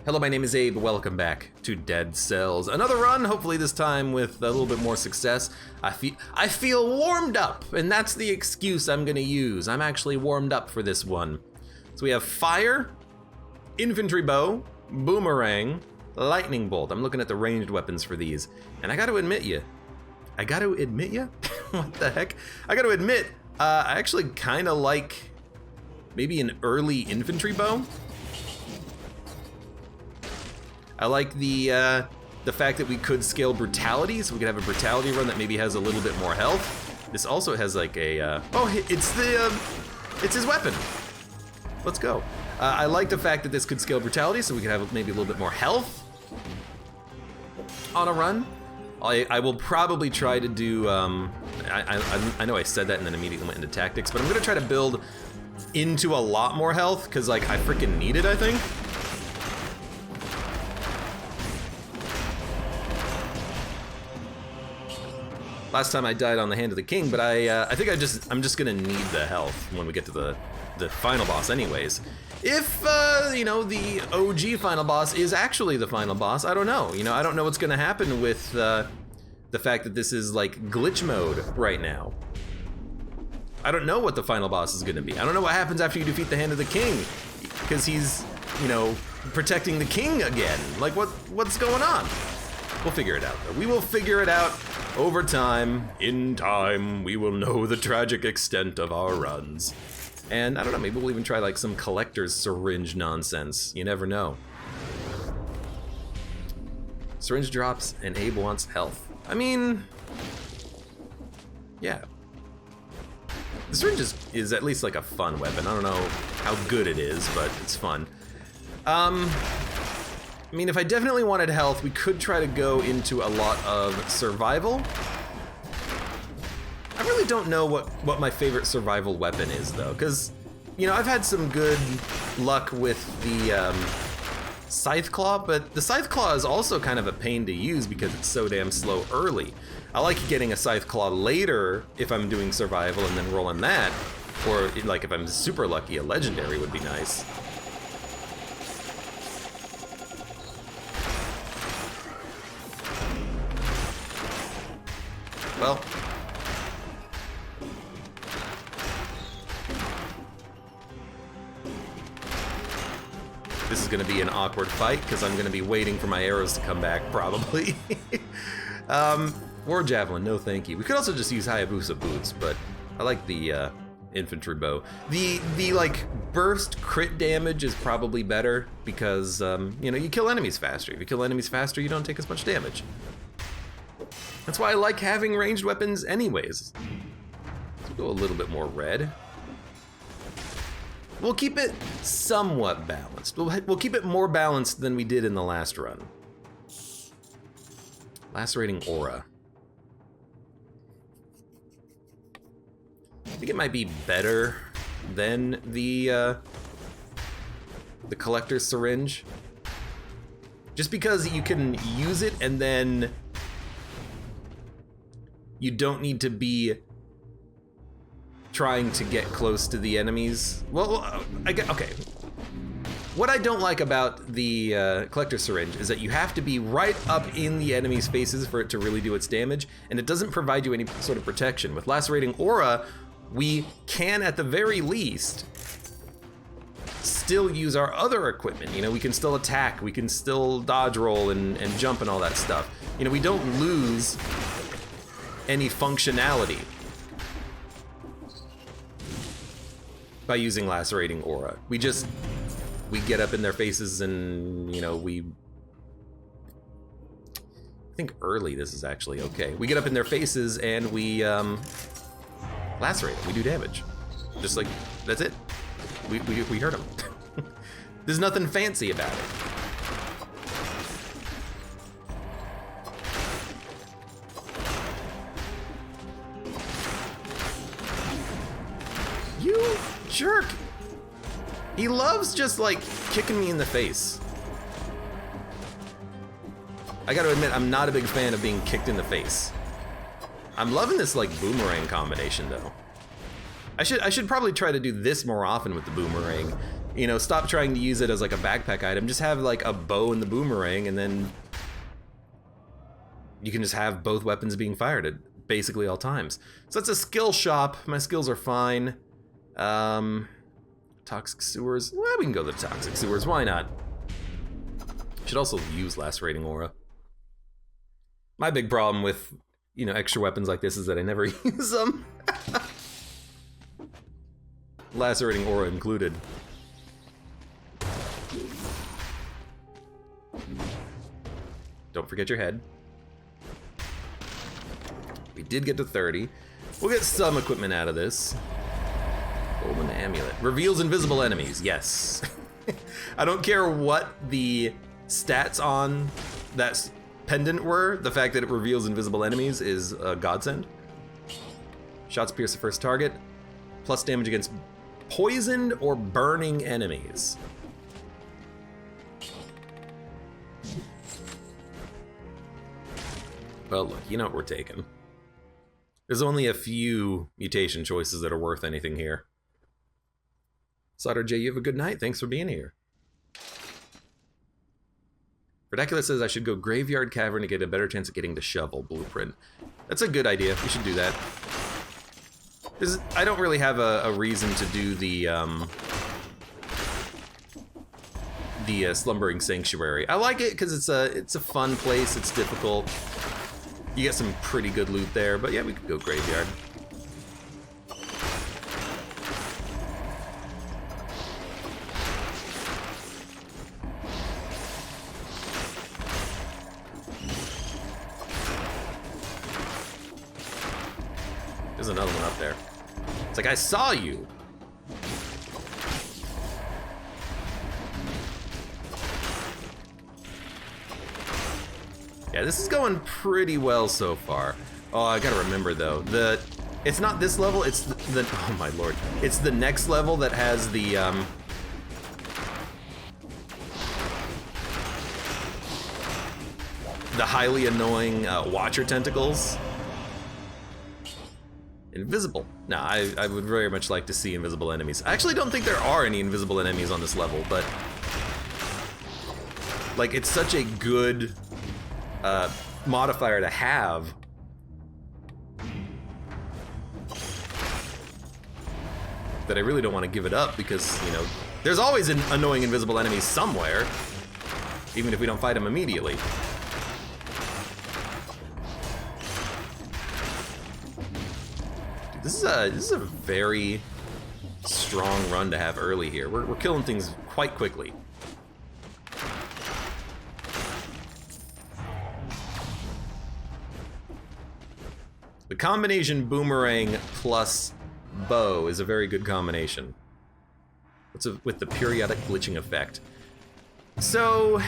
Hello, my name is Abe. Welcome back to Dead Cells. Another run, hopefully this time with a little bit more success. I feel warmed up, and that's the excuse I'm gonna use. I'm actually warmed up for this one. So we have fire, infantry bow, boomerang, lightning bolt. I'm looking at the ranged weapons for these, and I gotta admit ya. What the heck? I gotta admit, I actually kinda like maybe an early infantry bow. I like the fact that we could scale brutality, so we could have a brutality run that maybe has a little bit more health. This also has like a, it's his weapon. Let's go. I like the fact that this could scale brutality, so we could have maybe a little bit more health on a run. I will probably try to do, I know I said that and then immediately went into tactics, but I'm gonna try to build into a lot more health, because like I freaking need it, I think. Last time I died on the Hand of the King, but I think I'm just gonna need the health when we get to the final boss anyways. If, you know, the OG final boss is actually the final boss, I don't know. You know, I don't know what's gonna happen with the fact that this is like glitch mode right now. I don't know what the final boss is gonna be. I don't know what happens after you defeat the Hand of the King, because he's, you know, protecting the king again. Like, what's going on? We'll figure it out, though. We will figure it out over time. In time, we will know the tragic extent of our runs. And I don't know, maybe we'll even try like some collector's syringe nonsense. You never know. Syringe drops and Abe wants health. I mean, yeah. The syringe is at least like a fun weapon. I don't know how good it is, but it's fun. I mean, if I definitely wanted health, we could try to go into a lot of survival. I really don't know what my favorite survival weapon is, though, because, you know, I've had some good luck with the Scythe Claw, but the Scythe Claw is also kind of a pain to use because it's so damn slow early. I like getting a Scythe Claw later if I'm doing survival and then rolling that, or like if I'm super lucky, a legendary would be nice. Well, this is gonna be an awkward fight because I'm gonna be waiting for my arrows to come back, probably. War Javelin, no thank you. We could also just use Hayabusa Boots, but I like the infantry bow. The like burst crit damage is probably better because you know, you kill enemies faster. If you kill enemies faster, you don't take as much damage. That's why I like having ranged weapons anyways. Let's go a little bit more red. We'll keep it somewhat balanced. We'll keep it more balanced than we did in the last run. Lacerating Aura. I think it might be better than the collector's syringe. Just because you can use it and then you don't need to be trying to get close to the enemies. Well, okay. What I don't like about the collector syringe is that you have to be right up in the enemy's faces for it to really do its damage, and it doesn't provide you any sort of protection. With Lacerating Aura, we can, at the very least, still use our other equipment. You know, we can still attack, we can still dodge roll and jump and all that stuff. You know, we don't lose any functionality by using Lacerating Aura. We get up in their faces and, you know, I think early this is actually okay. We get up in their faces and we lacerate them. We do damage. Just like, that's it. We hurt them. There's nothing fancy about it. You jerk! He loves just like kicking me in the face. I gotta admit, I'm not a big fan of being kicked in the face. I'm loving this like boomerang combination though. I should probably try to do this more often with the boomerang. You know, stop trying to use it as like a backpack item. Just have like a bow and the boomerang, and then you can just have both weapons being fired at basically all times. So that's a skill shop. My skills are fine. Toxic sewers. Well, we can go to the toxic sewers. Why not? Should also use lacerating aura. My big problem with, you know, extra weapons like this is that I never use them. Lacerating aura included. Don't forget your head. We did get to 30. We'll get some equipment out of this. Golden amulet. Reveals invisible enemies. Yes. I don't care what the stats on that pendant were. The fact that it reveals invisible enemies is a godsend. Shots pierce the first target. Plus damage against poisoned or burning enemies. Well, look, you know what we're taking. There's only a few mutation choices that are worth anything here. Slaughter J, you have a good night. Thanks for being here. Ridiculous says I should go Graveyard Cavern to get a better chance of getting the shovel blueprint. That's a good idea. We should do that. I don't really have a reason to do the Slumbering Sanctuary. I like it because it's a fun place. It's difficult. You get some pretty good loot there, but yeah, we could go Graveyard. There's another one up there. It's like, I saw you! Yeah, this is going pretty well so far. Oh, I gotta remember though, it's not this level, it's the oh my lord. It's the next level that has the highly annoying Watcher tentacles. Invisible. No, I would very much like to see invisible enemies. I actually don't think there are any invisible enemies on this level, but like, it's such a good modifier to have. That I really don't want to give it up because, you know, there's always an annoying invisible enemy somewhere, even if we don't fight them immediately. Dude, this is a very strong run to have early here. We're killing things quite quickly. The combination boomerang plus bow is a very good combination. With the periodic glitching effect. So,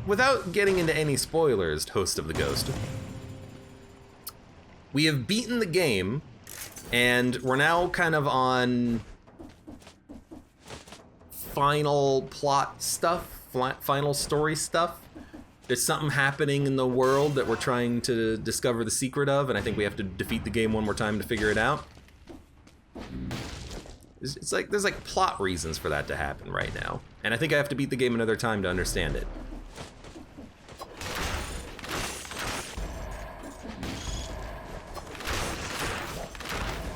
without getting into any spoilers, Host of the Ghost, we have beaten the game, and we're now kind of on final plot stuff, final story stuff. There's something happening in the world that we're trying to discover the secret of, and I think we have to defeat the game one more time to figure it out. It's like, there's like plot reasons for that to happen right now. And I think I have to beat the game another time to understand it.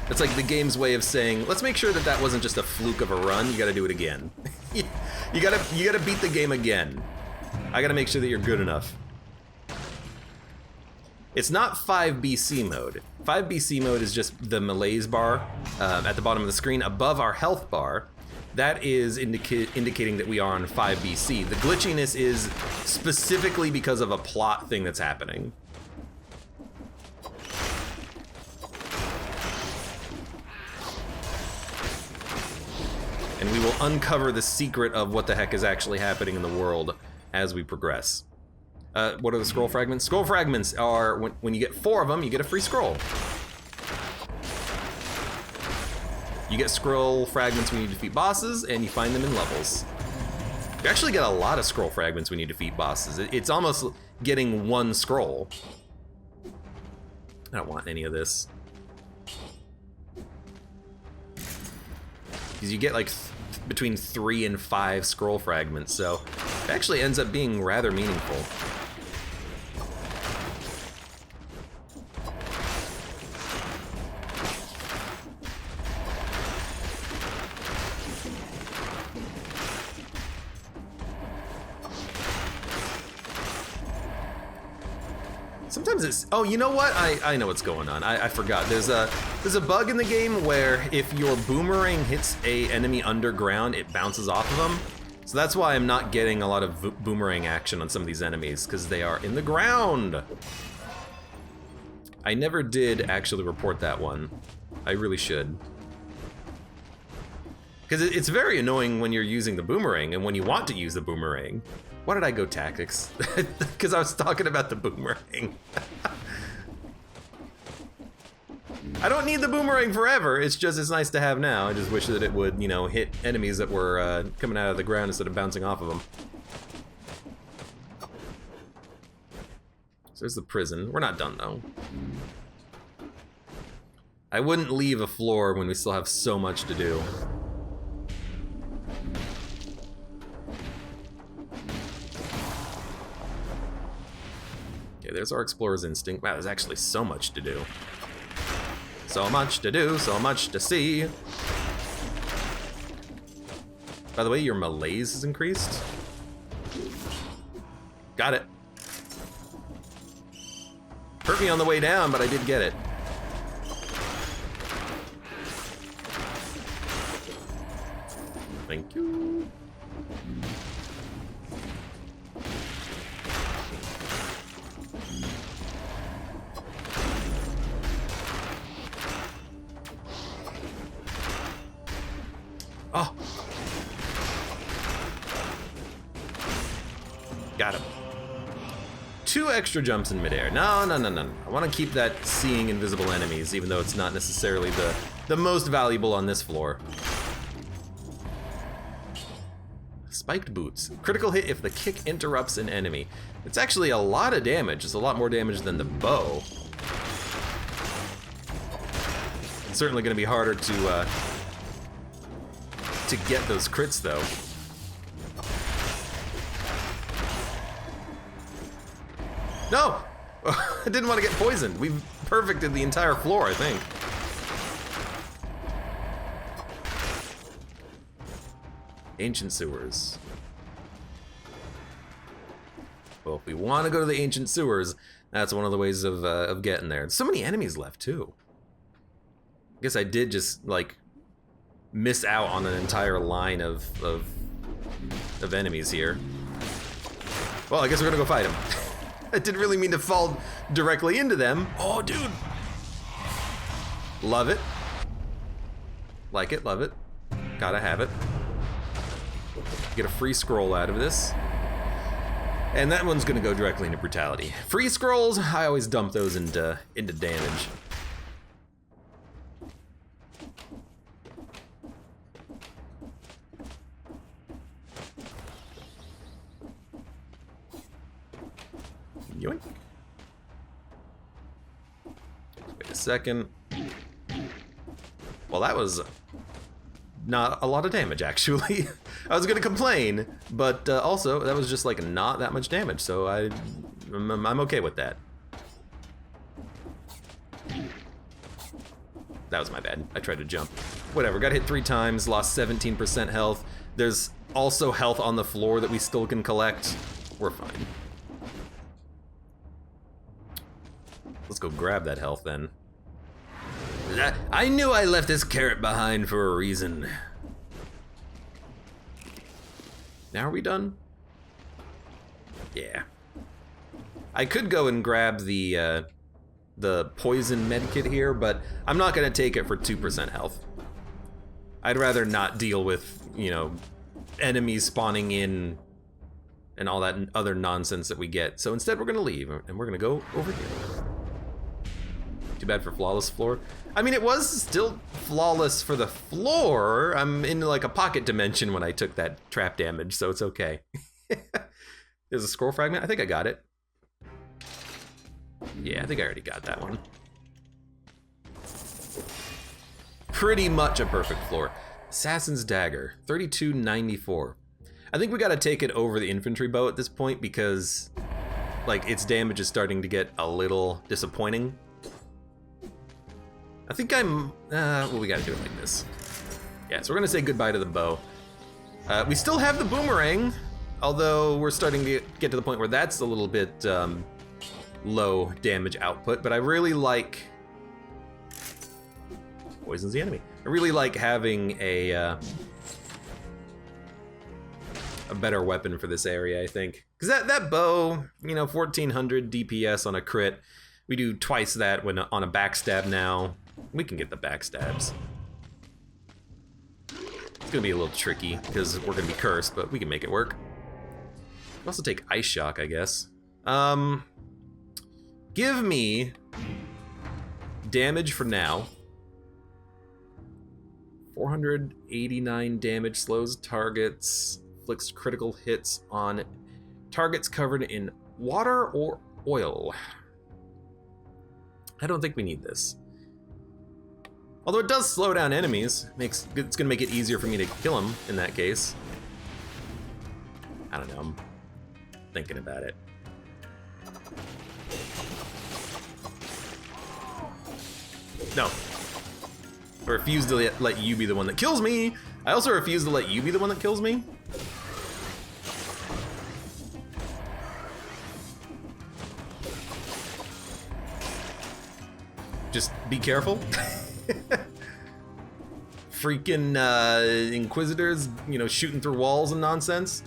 It's like the game's way of saying, let's make sure that that wasn't just a fluke of a run, you gotta do it again. you gotta beat the game again. I gotta make sure that you're good enough. It's not 5BC mode. 5BC mode is just the malaise bar at the bottom of the screen above our health bar. That is indicating that we are on 5BC. The glitchiness is specifically because of a plot thing that's happening. And we will uncover the secret of what the heck is actually happening in the world as we progress. What are the scroll fragments? Scroll fragments are, when you get 4 of them, you get a free scroll. You get scroll fragments when you defeat bosses, and you find them in levels. You actually get a lot of scroll fragments when you defeat bosses. It's almost getting 1 scroll. I don't want any of this. Because you get like between 3 and 5 scroll fragments, so it actually ends up being rather meaningful. Sometimes it's, oh, you know what? I know what's going on. I forgot. There's a bug in the game where if your boomerang hits a enemy underground, it bounces off of them. So that's why I'm not getting a lot of boomerang action on some of these enemies, because they are in the ground. I never did actually report that one. I really should. Because it's very annoying when you're using the boomerang and when you want to use the boomerang. Why did I go tactics? Because I was talking about the boomerang. I don't need the boomerang forever, it's just it's nice to have now. I just wish that it would, you know, hit enemies that were coming out of the ground instead of bouncing off of them. So there's the prison. We're not done though. I wouldn't leave a floor when we still have so much to do. Okay, there's our explorer's instinct. Wow, there's actually so much to do. So much to do, so much to see. By the way, your malaise has increased. Got it. Hurt me on the way down, but I did get it. Thank you. Oh. Got him. 2 extra jumps in midair. No, no, no, no. I want to keep that seeing invisible enemies, even though it's not necessarily the most valuable on this floor. Spiked boots. Critical hit if the kick interrupts an enemy. It's actually a lot of damage. It's a lot more damage than the bow. It's certainly going to be harder to get those crits, though. No! I didn't want to get poisoned. We've perfected the entire floor, I think. Ancient sewers. Well, if we want to go to the ancient sewers, that's one of the ways of getting there. So many enemies left, too. I guess I did just, like, miss out on an entire line of enemies here. Well, I guess we're gonna go fight them. I didn't really mean to fall directly into them. Oh, dude. Love it. Like it, love it. Gotta have it. Get a free scroll out of this. And that one's gonna go directly into brutality. Free scrolls, I always dump those into damage. Yoink. Wait a second. Well, that was not a lot of damage, actually. I was gonna complain, but also that was just like not that much damage, so I'm okay with that. That was my bad. I tried to jump. Whatever, got hit 3 times, lost 17% health. There's also health on the floor that we still can collect. We're fine. Let's go grab that health then. I knew I left this carrot behind for a reason. Now are we done? Yeah. I could go and grab the poison medkit here, but I'm not gonna take it for 2% health. I'd rather not deal with, you know, enemies spawning in and all that other nonsense that we get. So instead we're gonna leave and we're gonna go over here. Too bad for flawless floor. I mean, it was still flawless for the floor. I'm in like a pocket dimension when I took that trap damage, so it's okay. There's a scroll fragment. I think I got it. Yeah, I think I already got that one. Pretty much a perfect floor. Assassin's Dagger, 3294. I think we gotta take it over the infantry bow at this point because, like, its damage is starting to get a little disappointing. I think well, we gotta do it like this. Yeah, so we're gonna say goodbye to the bow. We still have the boomerang, although we're starting to get to the point where that's a little bit low damage output, but I really like... Poisons the enemy. I really like having a better weapon for this area, I think. Because that bow, you know, 1400 DPS on a crit. We do twice that when on a backstab now. We can get the backstabs. It's gonna be a little tricky because we're gonna be cursed, but we can make it work. We'll also take Ice Shock, I guess. Give me damage for now. 489 damage, slows targets, inflicts critical hits on targets covered in water or oil. I don't think we need this. Although it does slow down enemies, it's gonna make it easier for me to kill them in that case. I don't know, I'm thinking about it. No. I refuse to let you be the one that kills me. I also refuse to let you be the one that kills me. Just be careful. Freaking Inquisitors, you know, shooting through walls and nonsense.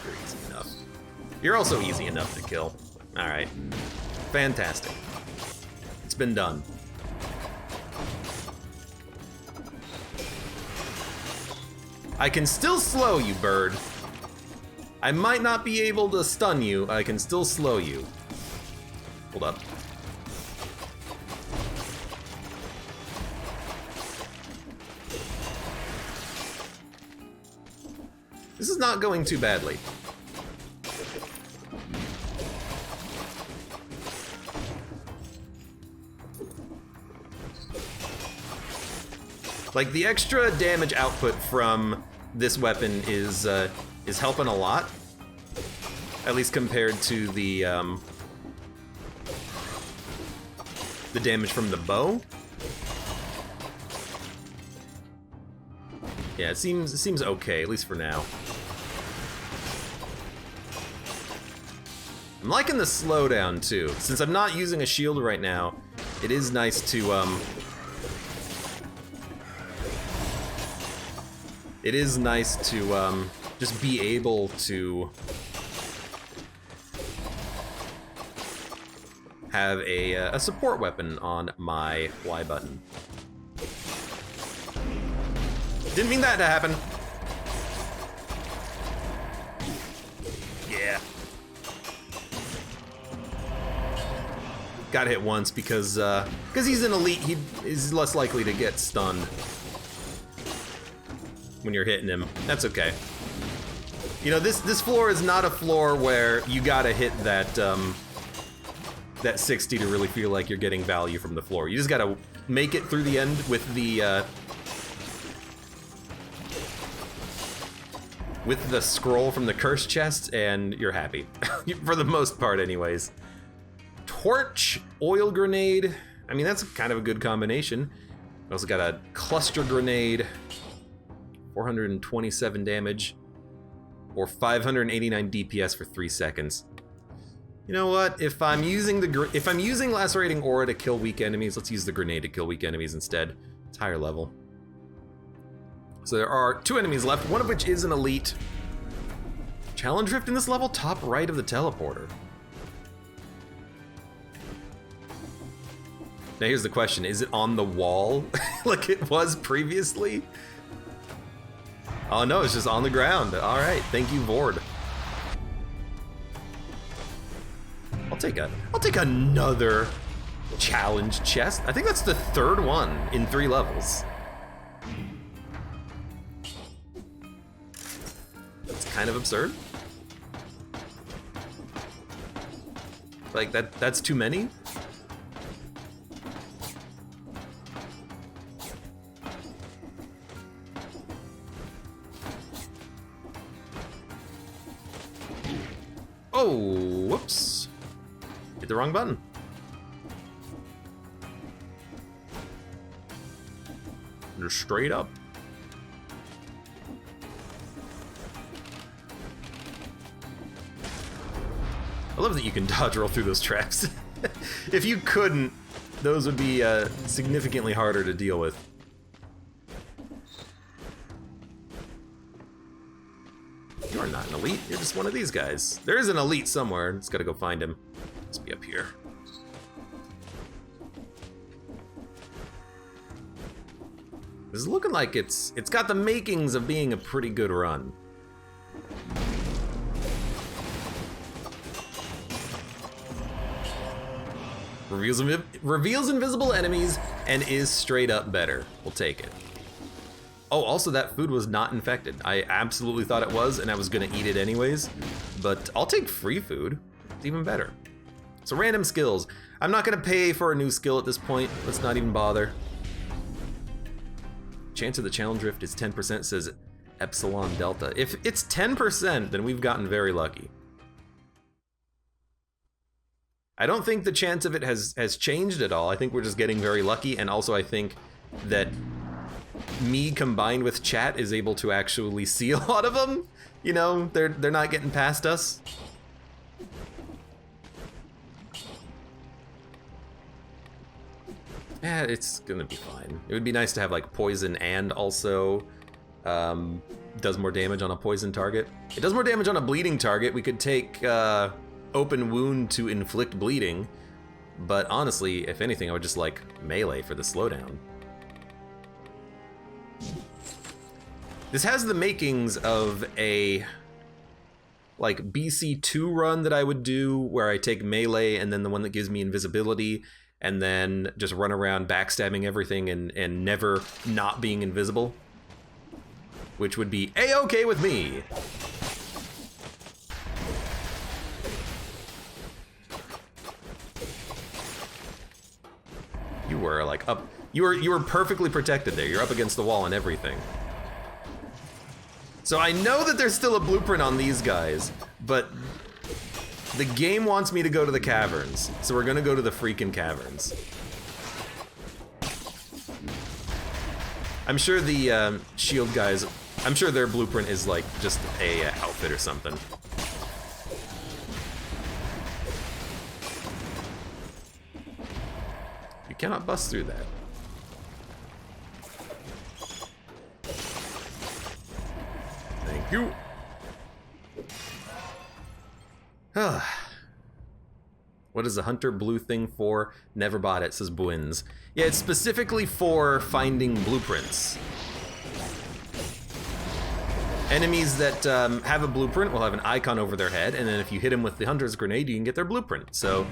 You're easy enough. You're also easy enough to kill. All right. Fantastic. It's been done. I can still slow you, bird. I might not be able to stun you. I can still slow you. Hold up. This is not going too badly. Like, the extra damage output from this weapon is helping a lot. At least compared to the damage from the bow. Yeah, it seems okay, at least for now. I'm liking the slowdown too. Since I'm not using a shield right now, it is nice to just be able to have a support weapon on my Y button. Didn't mean that to happen. Yeah. Got hit once because he's an elite. He is less likely to get stunned when you're hitting him. That's okay. You know, this floor is not a floor where you gotta hit that that 60 to really feel like you're getting value from the floor. You just gotta make it through the end with the scroll from the curse chest, and you're happy. For the most part, anyways. Torch, oil grenade. I mean, that's kind of a good combination. I also got a cluster grenade. 427 damage, or 589 DPS for 3 seconds. You know what? If I'm using lacerating aura to kill weak enemies, let's use the grenade to kill weak enemies instead. It's higher level. So there are 2 enemies left, one of which is an elite. Challenge rift in this level, top right of the teleporter. Now here's the question: is it on the wall like it was previously? Oh no, it's just on the ground. All right, thank you, Vord. I'll take another challenge chest. I think that's the 3rd one in 3 levels. That's kind of absurd. Like that's too many. Oh, whoops. Hit the wrong button. Just straight up. I love that you can dodge roll through those traps. If you couldn't, those would be significantly harder to deal with. You are not an elite, you're just one of these guys. There is an elite somewhere, just gotta go find him. Must be up here. This is looking like it's got the makings of being a pretty good run. Reveals invisible enemies and is straight up better. We'll take it. Oh, also that food was not infected. I absolutely thought it was, and I was gonna eat it anyways, but I'll take free food. It's even better. So random skills. I'm not gonna pay for a new skill at this point. Let's not even bother. Chance of the challenge drift is 10%, says Epsilon Delta. If it's 10%, then we've gotten very lucky. I don't think the chance of it has changed at all. I think we're just getting very lucky, and also I think that me combined with chat is able to actually see a lot of them. You know, they're not getting past us. Yeah, it's gonna be fine. It would be nice to have like poison and also does more damage on a poison target. It does more damage on a bleeding target. We could take open wound to inflict bleeding, but honestly, if anything, I would just like melee for the slowdown. This has the makings of a like BC2 run that I would do, where I take melee and then the one that gives me invisibility, and then just run around backstabbing everything and never not being invisible, which would be A-okay with me. You were like up, you were perfectly protected there. You're up against the wall and everything. So I know that there's still a blueprint on these guys, but the game wants me to go to the caverns, so we're gonna go to the freaking caverns. I'm sure the shield guys, I'm sure their blueprint is like just a outfit or something. You cannot bust through that. Thank you. What is the hunter blue thing for? Never bought it, says Buins. Yeah, it's specifically for finding blueprints. Enemies that have a blueprint will have an icon over their head, and then if you hit them with the hunter's grenade, you can get their blueprint. So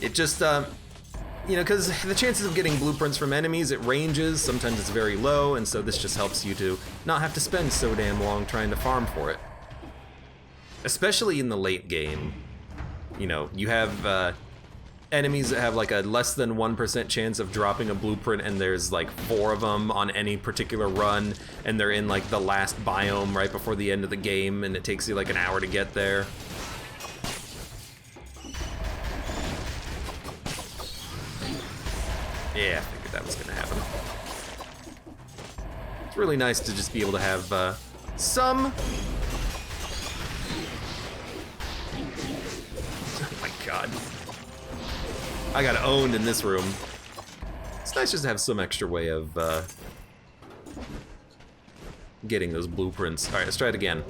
it just, you know, because the chances of getting blueprints from enemies, it ranges. Sometimes it's very low, and so this just helps you to not have to spend so damn long trying to farm for it. Especially in the late game, you know, you have enemies that have like a less than 1% chance of dropping a blueprint, and there's like 4 of them on any particular run, and they're in like the last biome right before the end of the game, and it takes you like an hour to get there. Yeah, I figured that was gonna happen. It's really nice to just be able to have some... Oh my god. I got owned in this room. It's nice just to have some extra way of getting those blueprints. Alright, let's try it again.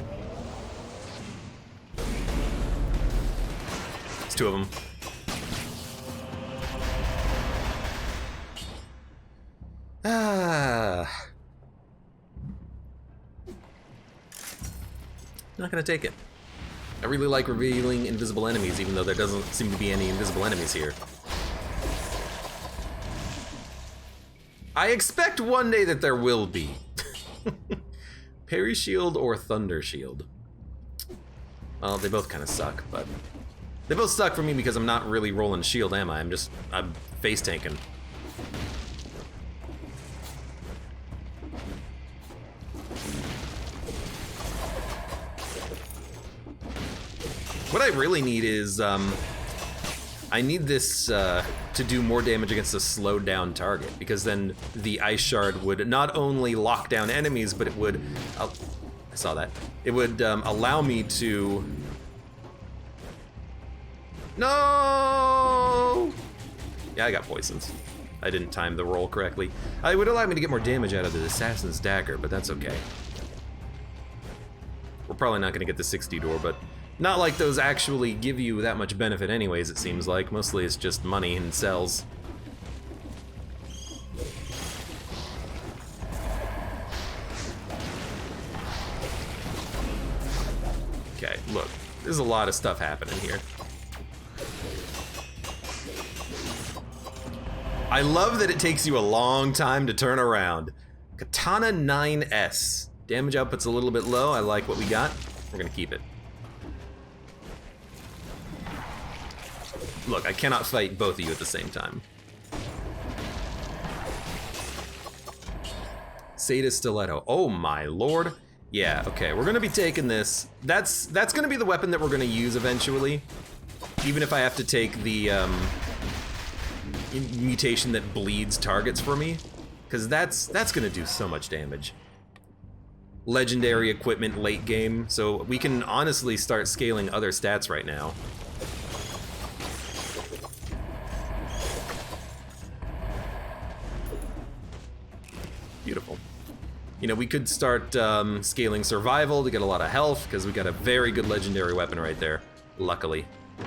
It's 2 of them. Not gonna take it. I really like revealing invisible enemies, even though there doesn't seem to be any invisible enemies here. I expect one day that there will be. Parry shield or thunder shield? Well, they both kind of suck, but they both suck for me because I'm not really rolling shield, am I? I'm face tanking. What I really need is, I need this to do more damage against a slowed down target, because then the ice shard would not only lock down enemies, but it would, I saw that, it would allow me to, no! Yeah, I got poisoned. I didn't time the roll correctly. It would allow me to get more damage out of the Assassin's Dagger, but that's okay. We're probably not gonna get the 60 door, but not like those actually give you that much benefit anyways, it seems like. Mostly it's just money and cells. Okay, look, there's a lot of stuff happening here. I love that it takes you a long time to turn around. Katana 9S. Damage output's a little bit low. I like what we got. We're gonna keep it. Look, I cannot fight both of you at the same time. Sadist Stiletto. Oh my lord. Yeah, okay, we're gonna be taking this. That's gonna be the weapon that we're gonna use eventually. Even if I have to take the mutation that bleeds targets for me. Because that's gonna do so much damage. Legendary equipment late game, so we can honestly start scaling other stats right now. Beautiful. You know, we could start scaling survival to get a lot of health, because we got a very good legendary weapon right there, luckily. I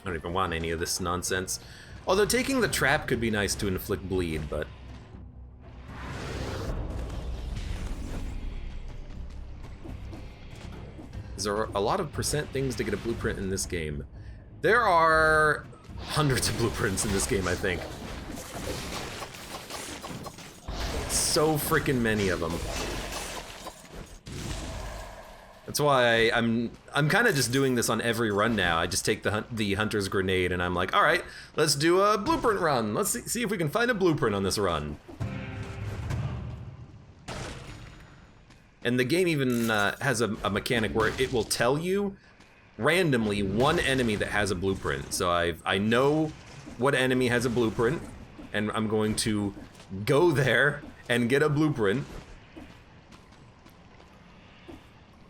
don't even want any of this nonsense. Although taking the trap could be nice to inflict bleed, but... There are a lot of percent things to get a blueprint in this game. There are hundreds of blueprints in this game, I think. So freaking many of them. That's why I'm kind of just doing this on every run now. I just take the hunter's grenade and I'm like, all right, let's do a blueprint run. Let's see if we can find a blueprint on this run. And the game even has a mechanic where it will tell you randomly one enemy that has a blueprint. So I know what enemy has a blueprint, and I'm going to go there and get a blueprint.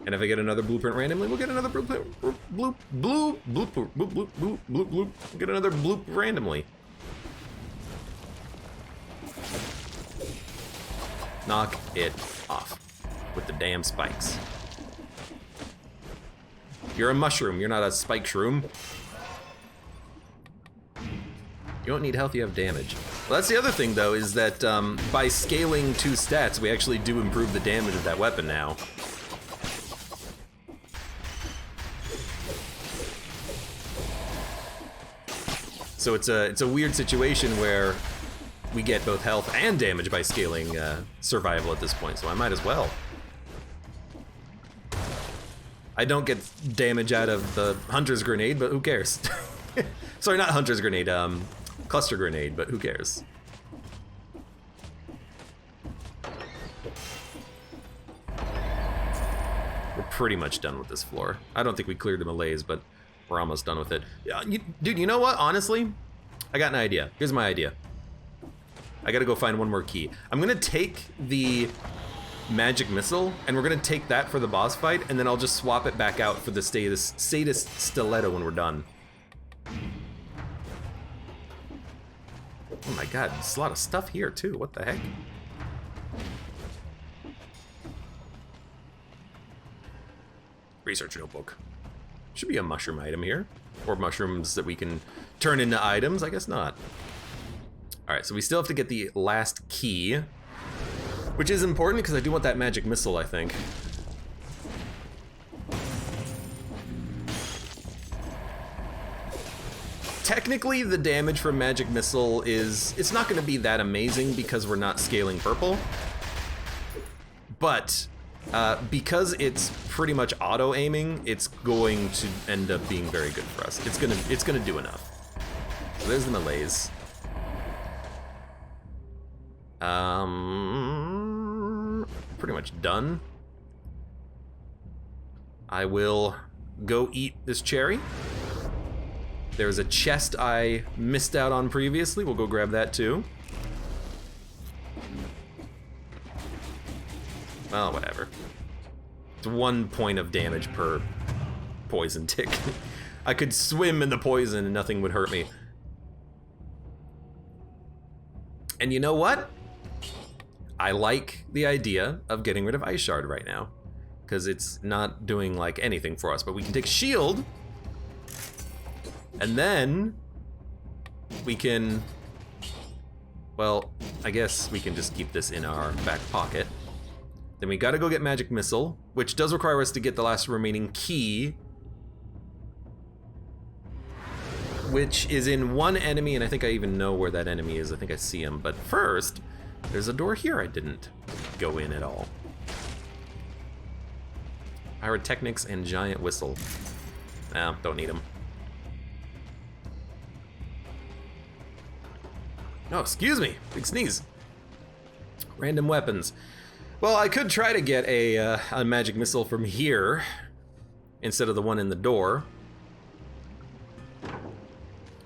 And if I get another blueprint randomly, we'll get another blueprint. We'll get another bloop randomly. Knock it off with the damn spikes. You're a mushroom, you're not a spike shroom. You don't need health, you have damage. Well, that's the other thing though, is that by scaling 2 stats, we actually do improve the damage of that weapon now. So it's a weird situation where we get both health and damage by scaling survival at this point, so I might as well. I don't get damage out of the hunter's grenade, but who cares? Sorry, not hunter's grenade, cluster grenade, but who cares? We're pretty much done with this floor. I don't think we cleared the malaise, but we're almost done with it. Dude, you know what? Honestly, I got an idea. Here's my idea. I gotta go find one more key. I'm gonna take the magic missile, and we're gonna take that for the boss fight, and then I'll just swap it back out for the sadist stiletto when we're done. Oh my god, there's a lot of stuff here too. What the heck? Research notebook. Should be a mushroom item here. Or mushrooms that we can turn into items. I guess not. Alright, so we still have to get the last key. Which is important because I do want that magic missile, I think. Technically, the damage from magic missile it's not going to be that amazing because we're not scaling purple. But because it's pretty much auto-aiming, it's going to end up being very good for us. It's gonna do enough. So there's the malaise. Pretty much done. I will go eat this cherry. There's a chest I missed out on previously. We'll go grab that too. Well, whatever. It's 1 point of damage per poison tick. I could swim in the poison and nothing would hurt me. And you know what? I like the idea of getting rid of Ice Shard right now, because it's not doing like anything for us, but we can take Shield, and then we can, well, I guess we can just keep this in our back pocket. Then we gotta go get Magic Missile, which does require us to get the last remaining key, which is in one enemy, and I think I even know where that enemy is. I think I see him, but first, there's a door here I didn't go in at all. Pyrotechnics and Giant Whistle. Nah, don't need them. No, excuse me, big sneeze. Random weapons. Well, I could try to get a Magic Missile from here instead of the one in the door.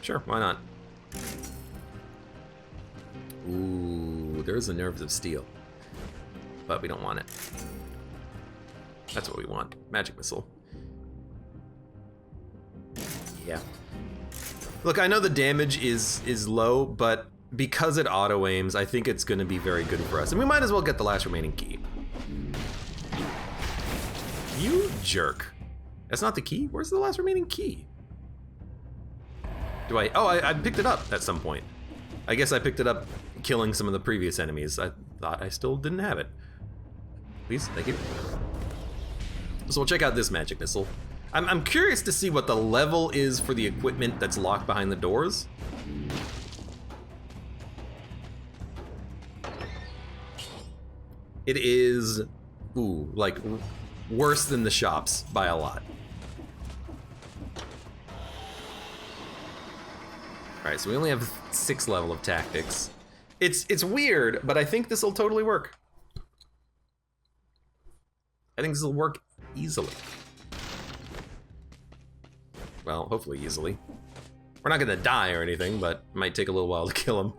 Sure, why not? Ooh, there's the Nerves of Steel. But we don't want it. That's what we want. Magic Missile. Yeah. Look, I know the damage is low, but because it auto-aims, I think it's gonna be very good for us. And we might as well get the last remaining key. You jerk. That's not the key? Where's the last remaining key? Do I? Oh, I picked it up at some point. I guess I picked it up killing some of the previous enemies. I thought I still didn't have it. Please, thank you. So we'll check out this Magic Missile. I'm curious to see what the level is for the equipment that's locked behind the doors. It is, ooh, like worse than the shops by a lot. All right, so we only have 6 level of tactics. It's weird, but I think this will totally work. I think this will work easily. Well, hopefully easily. We're not gonna die or anything, but it might take a little while to kill him.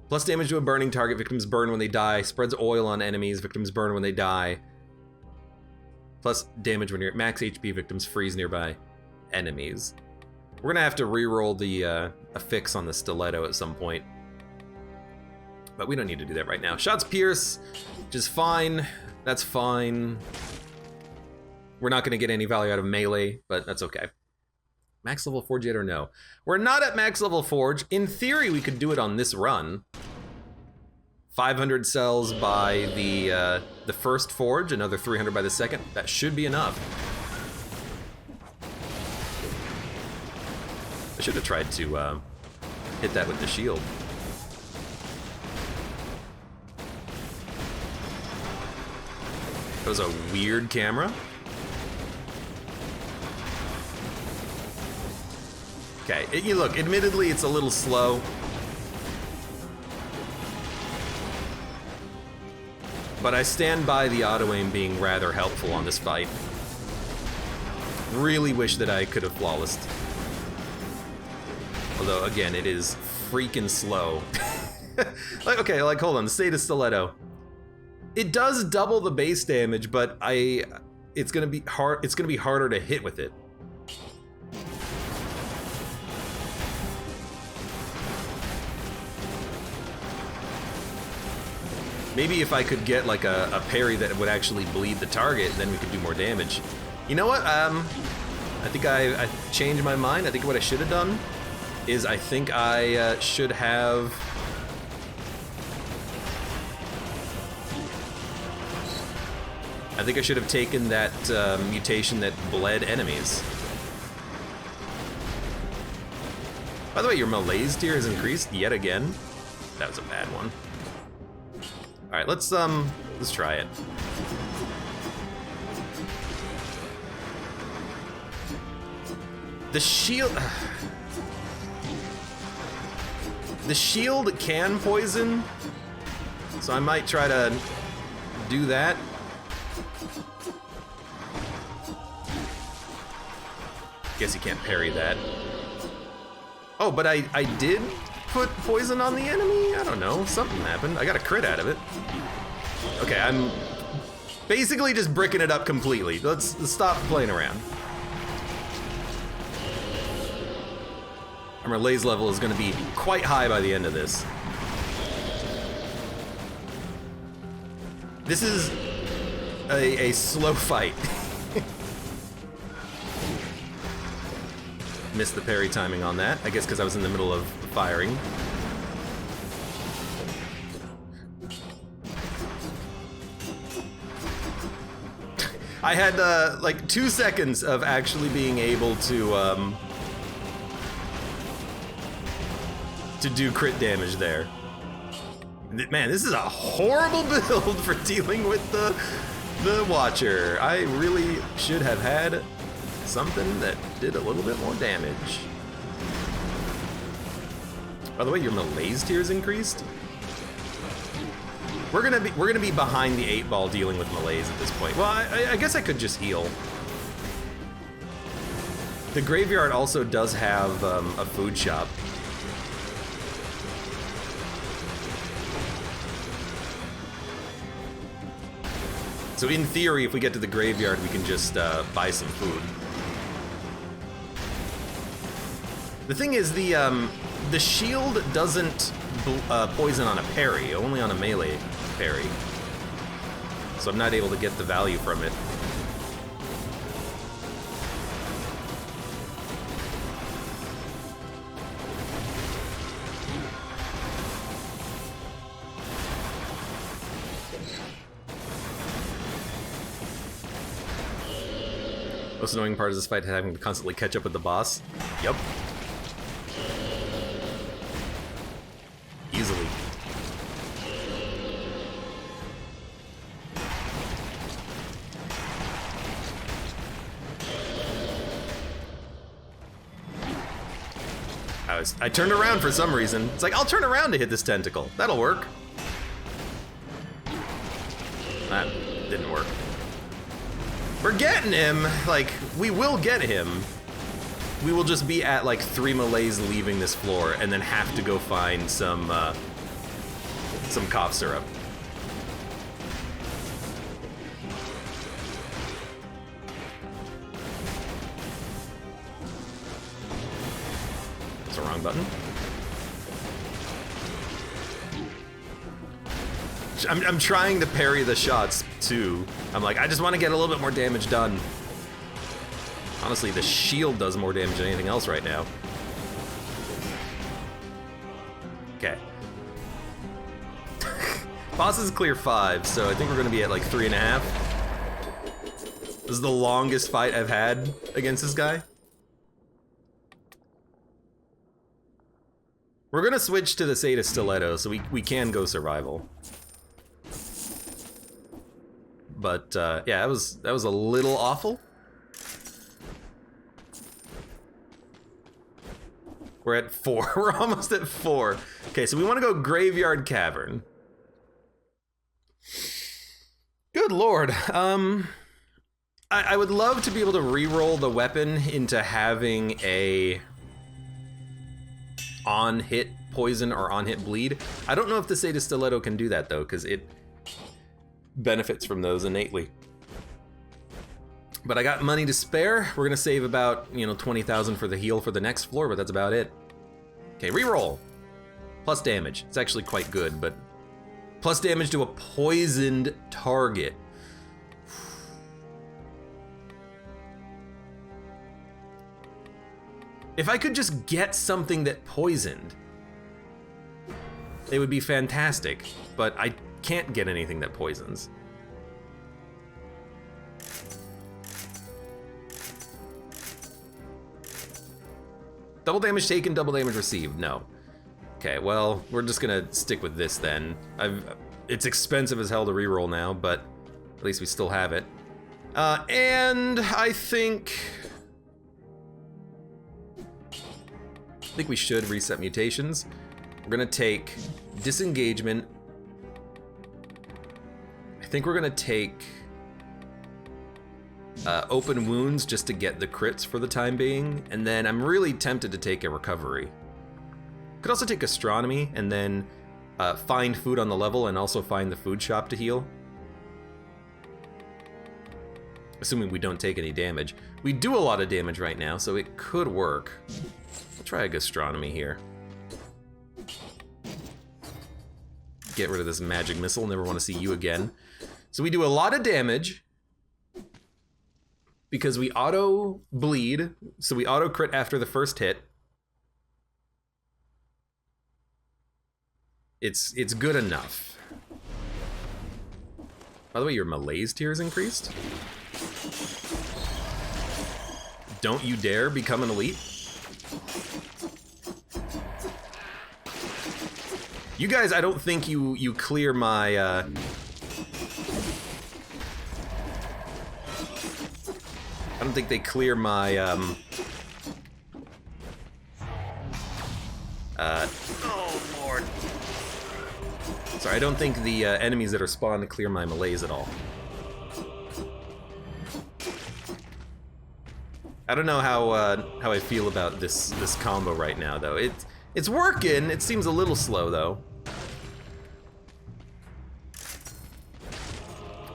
Plus damage to a burning target, victims burn when they die, spreads oil on enemies, victims burn when they die. Plus damage when you're at max HP, victims freeze nearby enemies. We're gonna have to re-roll the affix on the stiletto at some point. But we don't need to do that right now. Shots pierce, which is fine. That's fine. We're not gonna get any value out of melee, but that's okay. Max level forge yet or no? We're not at max level forge. In theory, we could do it on this run. 500 cells by the first forge, another 300 by the second. That should be enough. I should have tried to hit that with the shield. That was a weird camera. Okay, you look, admittedly it's a little slow. But I stand by the auto-aim being rather helpful on this fight. Really wish that I could have flawlessed. Although, again, it is freaking slow. Like, okay, like, hold on, the state of stiletto. It does double the base damage, but it's gonna be harder to hit with it. Maybe if I could get like a parry that would actually bleed the target, then we could do more damage. You know what? I think I changed my mind. I think what I should have done is I think I should have... I think I should have taken that mutation that bled enemies. By the way, your malaise tier has increased yet again. That was a bad one. All right, let's try it. The shield... The shield can poison, so I might try to do that. Guess you can't parry that. Oh, but I did put poison on the enemy? I don't know, something happened. I got a crit out of it. Okay, I'm basically just bricking it up completely. Let's stop playing around. Our malaise level is gonna be quite high by the end of this. This is a slow fight. Missed the parry timing on that, I guess because I was in the middle of firing. I had like 2 seconds of actually being able to do crit damage there. Man, this is a horrible build for dealing with the Watcher. I really should have had something that did a little bit more damage. By the way, your malaise tier's increased. We're gonna be behind the 8-ball dealing with malaise at this point. Well, I guess I could just heal. The graveyard also does have a food shop. So in theory, if we get to the graveyard, we can just buy some food. The thing is, the shield doesn't poison on a parry, only on a melee parry. So I'm not able to get the value from it. Most annoying part of this fight is having to constantly catch up with the boss. Yep. Easily. I turned around for some reason. It's like, I'll turn around to hit this tentacle. That'll work. That didn't work. We're getting him. Like, we will get him. We will just be at like 3 malaise leaving this floor and then have to go find some cough syrup. That's the wrong button. I'm trying to parry the shots too. I'm like, I just want to get a little bit more damage done. Honestly, the shield does more damage than anything else right now. Okay. Boss is clear 5, so I think we're gonna be at like 3.5. This is the longest fight I've had against this guy. We're gonna switch to the Sata Stiletto, so we can go survival. But yeah, that was a little awful. We're at 4. We're almost at 4. Okay, so we want to go Graveyard Cavern. Good lord. I would love to be able to re-roll the weapon into having a on-hit poison or on-hit bleed. I don't know if the Sata Stiletto can do that though, because it benefits from those innately. But I got money to spare. We're gonna save about, 20,000 for the heal for the next floor, but that's about it. Okay, reroll. Plus damage. It's actually quite good, but plus damage to a poisoned target. If I could just get something that poisoned, it would be fantastic, but I can't get anything that poisons. Double damage taken, double damage received, no. Okay, well, we're just gonna stick with this then. It's expensive as hell to reroll now, but at least we still have it. And I think we should reset mutations. We're gonna take disengagement. I think we're gonna take open wounds just to get the crits for the time being, and then I'm really tempted to take a recovery. Could also take astronomy and then find food on the level and also find the food shop to heal. Assuming we don't take any damage. We do a lot of damage right now, so it could work. I'll try a gastronomy here. Get rid of this magic missile, never want to see you again. So we do a lot of damage because we auto bleed, so we auto crit after the first hit. It's good enough. By the way, your malaise tier is increased. Don't you dare become an elite. You guys, I don't think you clear my I don't think they clear my oh lord. Sorry, I don't think the enemies that are spawned clear my malaise at all. I don't know how I feel about this combo right now, though. It's working. It seems a little slow, though.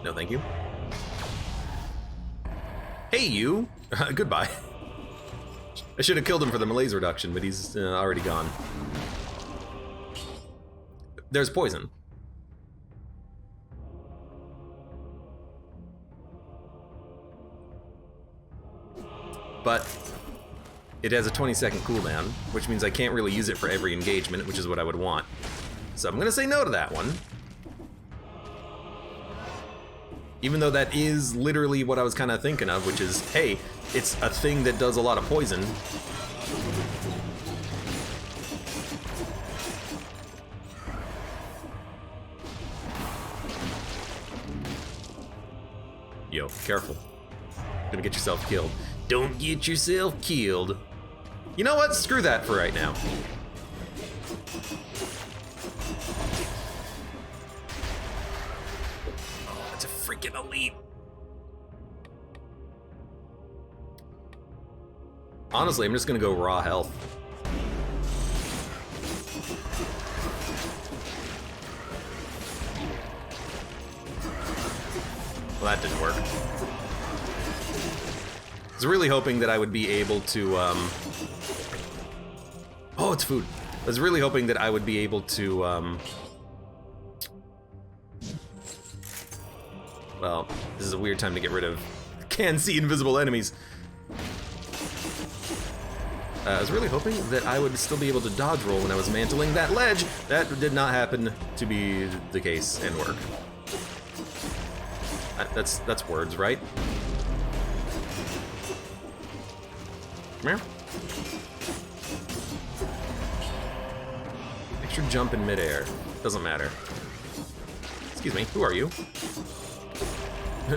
No, thank you. Hey, you. Goodbye. I should have killed him for the malaise reduction, but he's already gone. There's poison. But it has a 20-second cooldown, which means I can't really use it for every engagement, which is what I would want. So I'm gonna say no to that one. Even though that is literally what I was kind of thinking of, which is, hey, it's a thing that does a lot of poison. Yo, careful. You're gonna get yourself killed. Don't get yourself killed. You know what? Screw that for right now. Oh, that's a freaking elite. Honestly, I'm just gonna go raw health. Well, that didn't work. I was really hoping that I would be able to, oh, it's food. I was really hoping that I would be able to, well, this is a weird time to get rid of can see invisible enemies. I was really hoping that I would still be able to dodge roll when I was mantling that ledge. That did not happen to be the case and work. That's words, right? Come here. Extra jump in midair. Doesn't matter. Excuse me, who are you?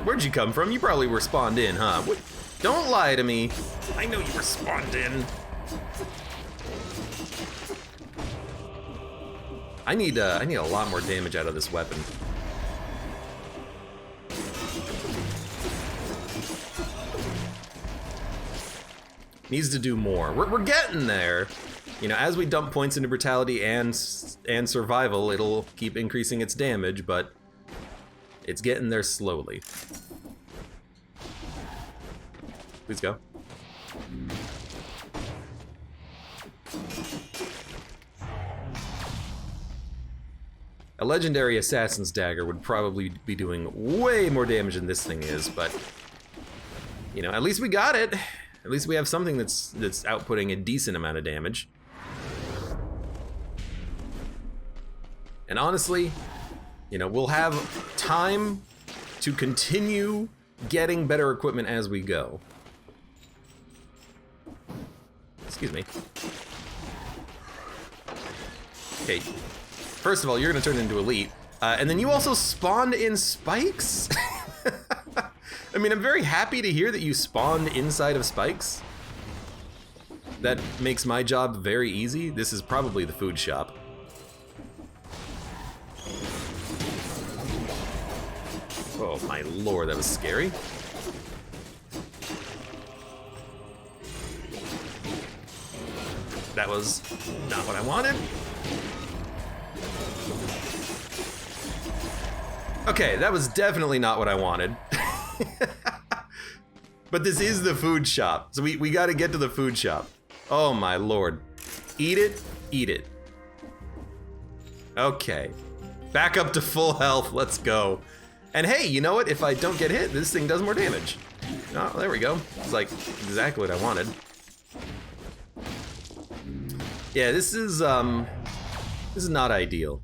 Where'd you come from? You probably were spawned in, huh? What? Don't lie to me. I know you were spawned in. I need a lot more damage out of this weapon. Needs to do more. We're getting there. You know, as we dump points into brutality and survival, it'll keep increasing its damage, but it's getting there slowly. Please go. A legendary assassin's dagger would probably be doing way more damage than this thing is, but you know, at least we got it. At least we have something that's outputting a decent amount of damage. And honestly, you know, we'll have time to continue getting better equipment as we go. Excuse me. Okay, first of all, you're gonna turn into elite, and then you also spawned in spikes? I mean, I'm very happy to hear that you spawned inside of spikes. That makes my job very easy. This is probably the food shop. Oh my lord, that was scary. That was not what I wanted. Okay, that was definitely not what I wanted. But this is the food shop, so we gotta get to the food shop. Oh my lord. Eat it, eat it. Okay. Back up to full health, let's go. And hey, you know what? If I don't get hit, this thing does more damage. Oh, there we go. It's like exactly what I wanted. Yeah, this is not ideal.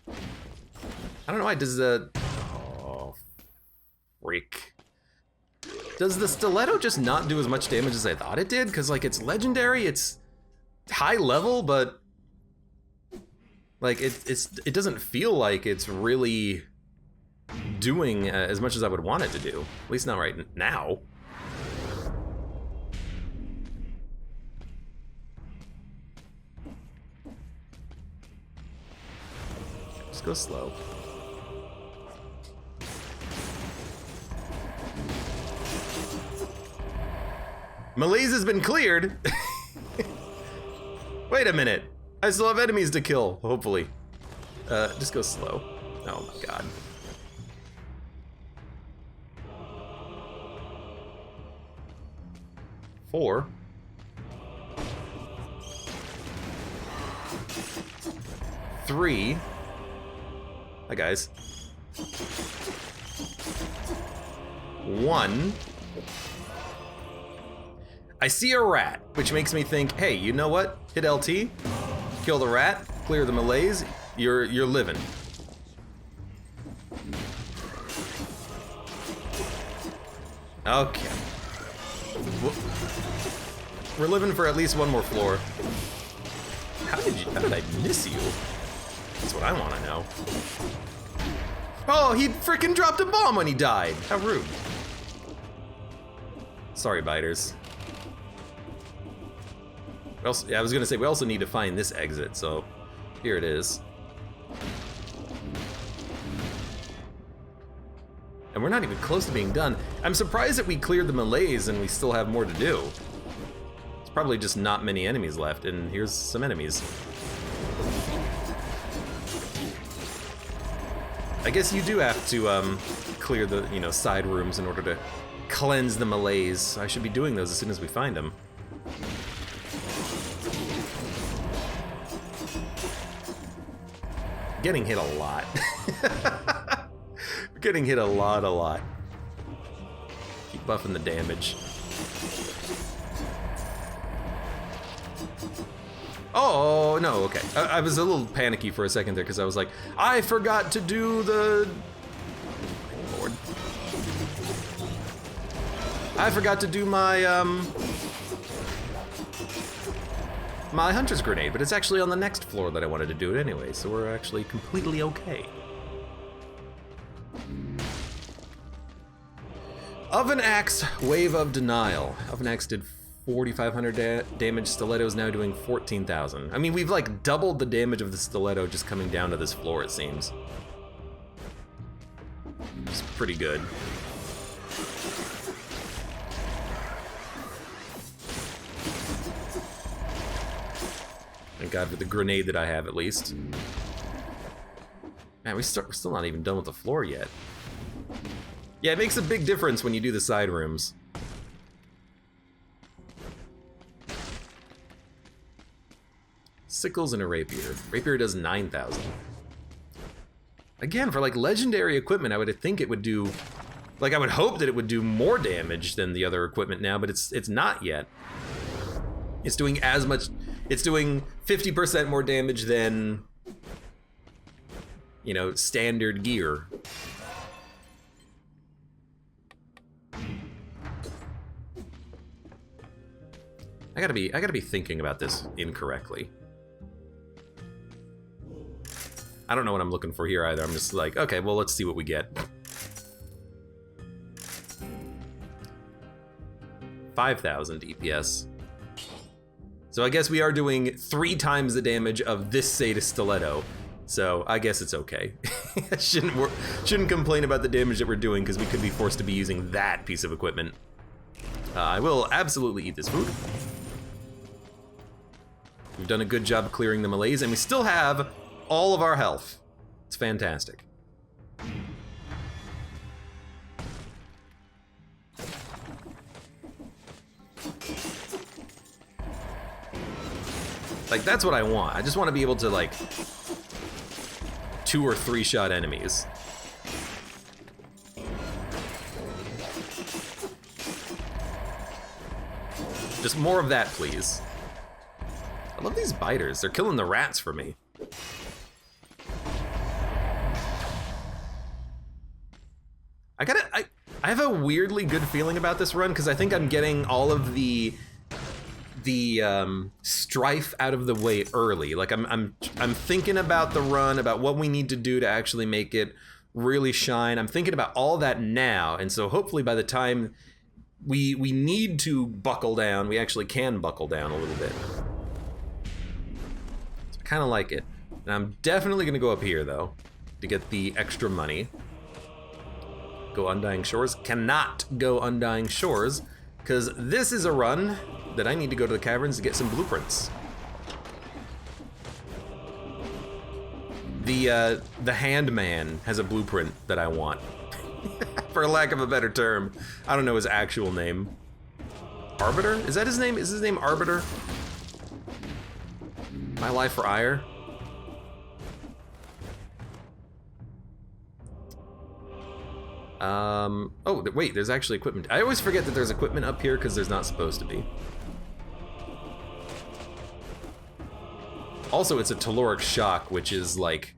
I don't know why, does the... Oh, freak. Does the stiletto just not do as much damage as I thought it did? Because, like, it's legendary, it's high level, but... Like, it doesn't feel like it's really doing as much as I would want it to do. At least not right now. Just go slow. Malaise has been cleared. Wait a minute. I still have enemies to kill, hopefully. Just go slow. Oh my god. Four. Three. Hi guys. One. I see a rat, which makes me think, hey, you know what? Hit LT, kill the rat, clear the malaise, you're living. Okay. We're living for at least one more floor. How did I miss you? That's what I want to know. Oh, he freaking dropped a bomb when he died. How rude. Sorry, biters. Yeah, I was gonna say, we also need to find this exit, so here it is. And we're not even close to being done. I'm surprised that we cleared the malaise and we still have more to do. It's probably just not many enemies left, and here's some enemies. I guess you do have to clear the, side rooms in order to cleanse the malaise. I should be doing those as soon as we find them. Getting hit a lot. Getting hit a lot. Keep buffing the damage. Oh, no, okay. I was a little panicky for a second there because I was like, I forgot to do the... Lord. I forgot to do my, my hunter's grenade, but it's actually on the next floor that I wanted to do it anyway, so we're actually completely okay. Oven Axe, Wave of Denial. Oven Axe did 4,500 damage, Stiletto's now doing 14,000. I mean, we've like doubled the damage of the Stiletto just coming down to this floor, it seems. It's pretty good. Thank God for the grenade that I have, at least. Man, we're still not even done with the floor yet. Yeah, it makes a big difference when you do the side rooms. Sickles and a rapier. Rapier does 9,000. Again, for like legendary equipment, I would think it would do... Like, I would hope that it would do more damage than the other equipment now, but it's not yet. It's doing as much... It's doing 50% more damage than, standard gear. I gotta be thinking about this incorrectly. I don't know what I'm looking for here either. I'm just like, okay, well, let's see what we get. 5,000 DPS. So I guess we are doing 3 times the damage of this Sata Stiletto. So I guess it's okay. Shouldn't complain about the damage that we're doing because we could be forced to be using that piece of equipment. I will absolutely eat this food. We've done a good job clearing the melees, and we still have all of our health. It's fantastic. Like, that's what I want. I just want to be able to, like, 2 or 3 shot enemies. Just more of that, please. I love these biters. They're killing the rats for me. I have a weirdly good feeling about this run because I think I'm getting all of the strife out of the way early. Like I'm thinking about the run, about what we need to do to actually make it really shine. I'm thinking about all that now, and so hopefully by the time we need to buckle down, we actually can buckle down a little bit. So I kind of like it. And I'm definitely gonna go up here though to get the extra money. Go Undying Shores? Cannot go Undying Shores because this is a run that I need to go to the caverns to get some blueprints. The Handman has a blueprint that I want. For lack of a better term. I don't know his actual name. Arbiter? Is that his name? Is his name Arbiter? My Life for Ire? Oh, wait, there's actually equipment. I always forget that there's equipment up here because there's not supposed to be. Also, it's a caloric shock, which is like,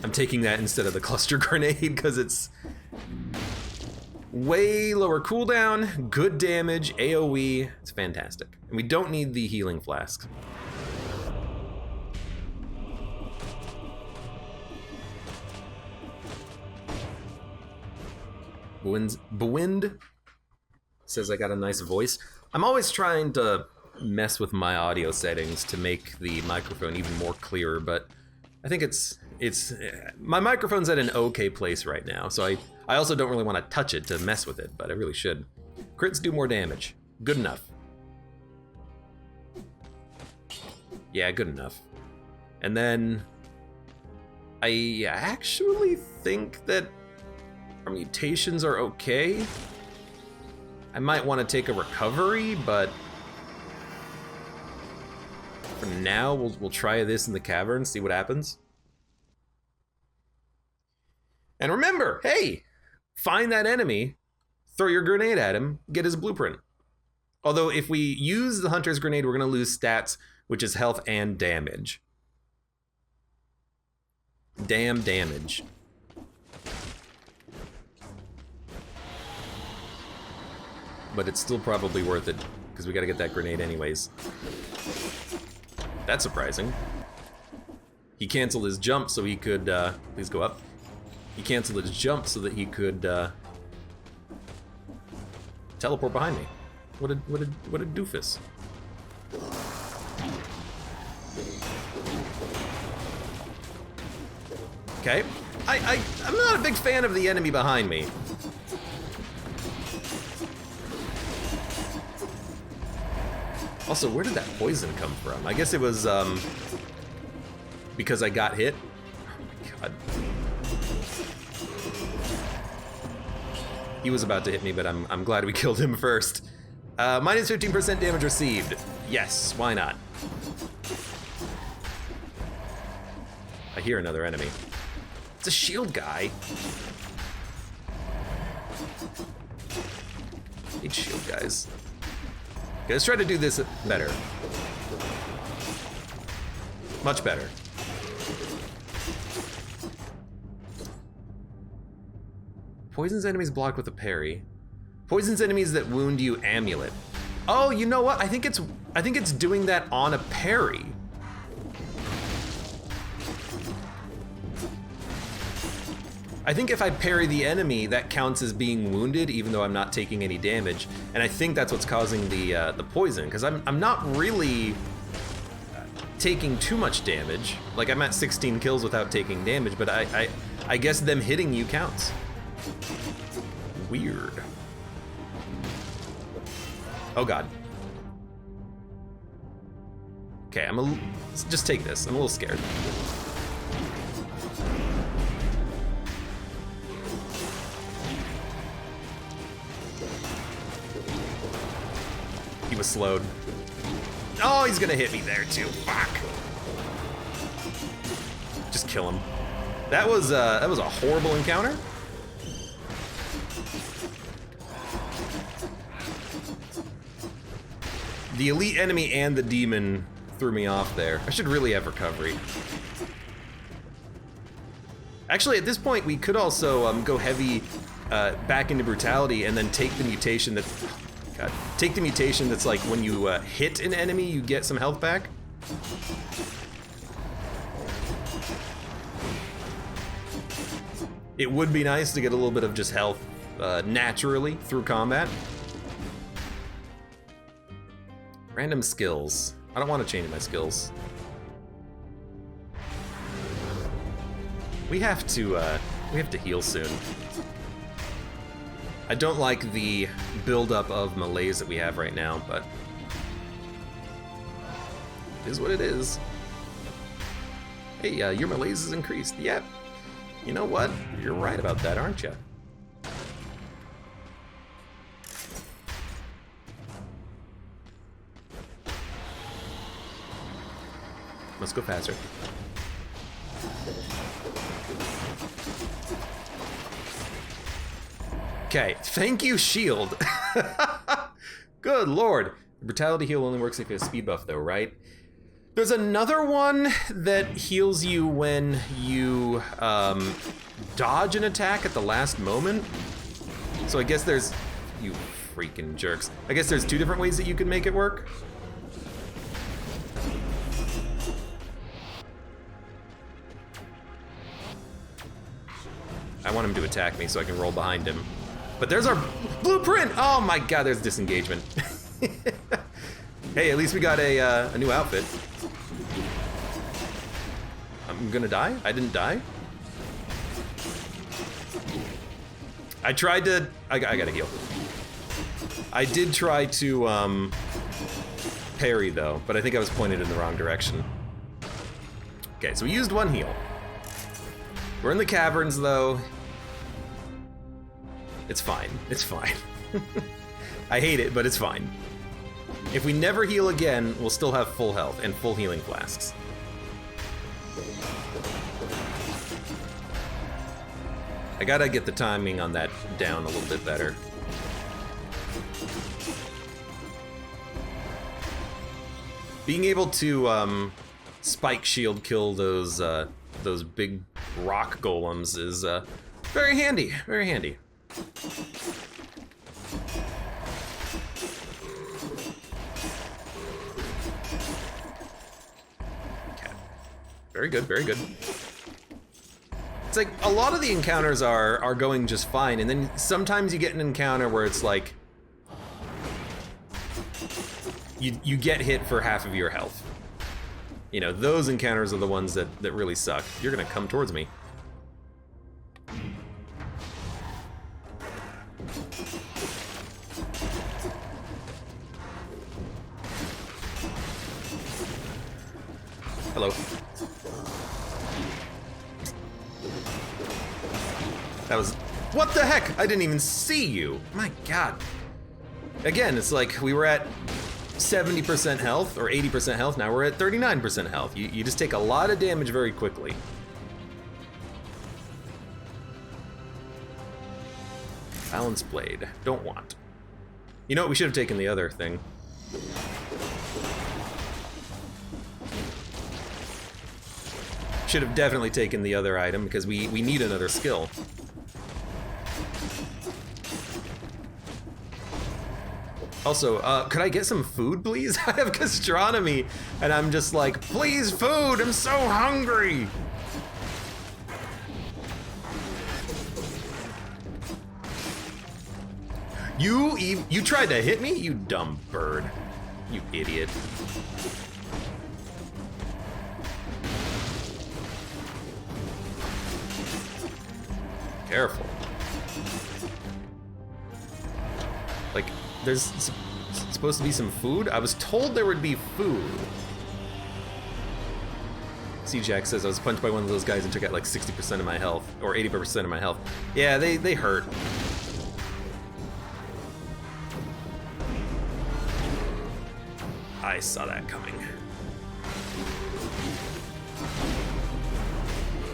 I'm taking that instead of the cluster grenade because it's way lower cooldown, good damage, AoE, it's fantastic. And we don't need the healing flasks. Bwind says I got a nice voice. I'm always trying to mess with my audio settings to make the microphone even more clearer, but I think it's my microphone's at an okay place right now, so I also don't really want to touch it to mess with it, but I really should. Crits do more damage. Good enough. Yeah, good enough. And then I actually think that our mutations are okay. I might want to take a recovery, but for now, we'll try this in the cavern, see what happens. And remember, hey, find that enemy, throw your grenade at him, get his blueprint. Although if we use the hunter's grenade, we're gonna lose stats, which is health and damage. Damn damage. But it's still probably worth it, because we gotta get that grenade anyways. That's surprising. He canceled his jump so he could, please go up. He canceled his jump so that he could, teleport behind me. What a doofus. Okay. I'm not a big fan of the enemy behind me. Also, where did that poison come from? I guess it was, because I got hit. Oh my god. He was about to hit me, but I'm glad we killed him first. Minus 15% damage received. Yes, why not? I hear another enemy. It's a shield guy. I hate shield guys. Okay, let's try to do this better. Much better. Poisons enemies blocked with a parry. Poisons enemies that wound you, amulet. Oh, you know what? I think it's doing that on a parry. I think if I parry the enemy, that counts as being wounded, even though I'm not taking any damage. And I think that's what's causing the poison, because I'm not really taking too much damage. Like, I'm at 16 kills without taking damage, but I guess them hitting you counts. Weird. Oh god. Okay, just take this. I'm a little scared. He was slowed. Oh, he's gonna hit me there too. Fuck. Just kill him. That was a horrible encounter. The elite enemy and the demon threw me off there. I should really have recovery. Actually, at this point, we could also go heavy back into brutality and then take the mutation that. God, take the mutation that's like when you hit an enemy, you get some health back. It would be nice to get a little bit of just health naturally through combat. Random skills. I don't want to change my skills. We have to heal soon. I don't like the buildup of malaise that we have right now, but it is what it is. Hey, your malaise is increased. Yep. You know what? You're right about that, aren't you? Let's go faster. Okay, thank you, shield. Good lord. The brutality heal only works if you have a speed buff though, right? There's another one that heals you when you dodge an attack at the last moment. So I guess there's, you freaking jerks. I guess there's two different ways that you can make it work. I want him to attack me so I can roll behind him. But there's our blueprint! Oh my god, there's disengagement. Hey, at least we got a new outfit. I'm gonna die? I didn't die? I tried to... I gotta heal. I did try to parry though, but I think I was pointed in the wrong direction. Okay, so we used one heal. We're in the caverns though. It's fine. It's fine. I hate it, but it's fine. If we never heal again, we'll still have full health and full healing flasks. I gotta get the timing on that down a little bit better. Being able to spike shield kill those big rock golems is very handy, very handy. Okay. Very good, very good. It's like a lot of the encounters are going just fine, and then sometimes you get an encounter where it's like you get hit for half of your health. You know, those encounters are the ones that really suck. You're gonna come towards me. Hello. That was... What the heck? I didn't even see you. My god. Again, it's like we were at 70% health or 80% health. Now we're at 39% health. You just take a lot of damage very quickly. Balance blade. Don't want. You know what? We should have taken the other thing. Should have definitely taken the other item because we need another skill. Also, could I get some food, please? I have gastronomy, and I'm just like, please, food! I'm so hungry! You tried to hit me, you dumb bird. You idiot. Careful. Like, there's supposed to be some food? I was told there would be food. C-Jack says I was punched by one of those guys and took out like 60% of my health, or 80% of my health. Yeah, they hurt. I saw that coming.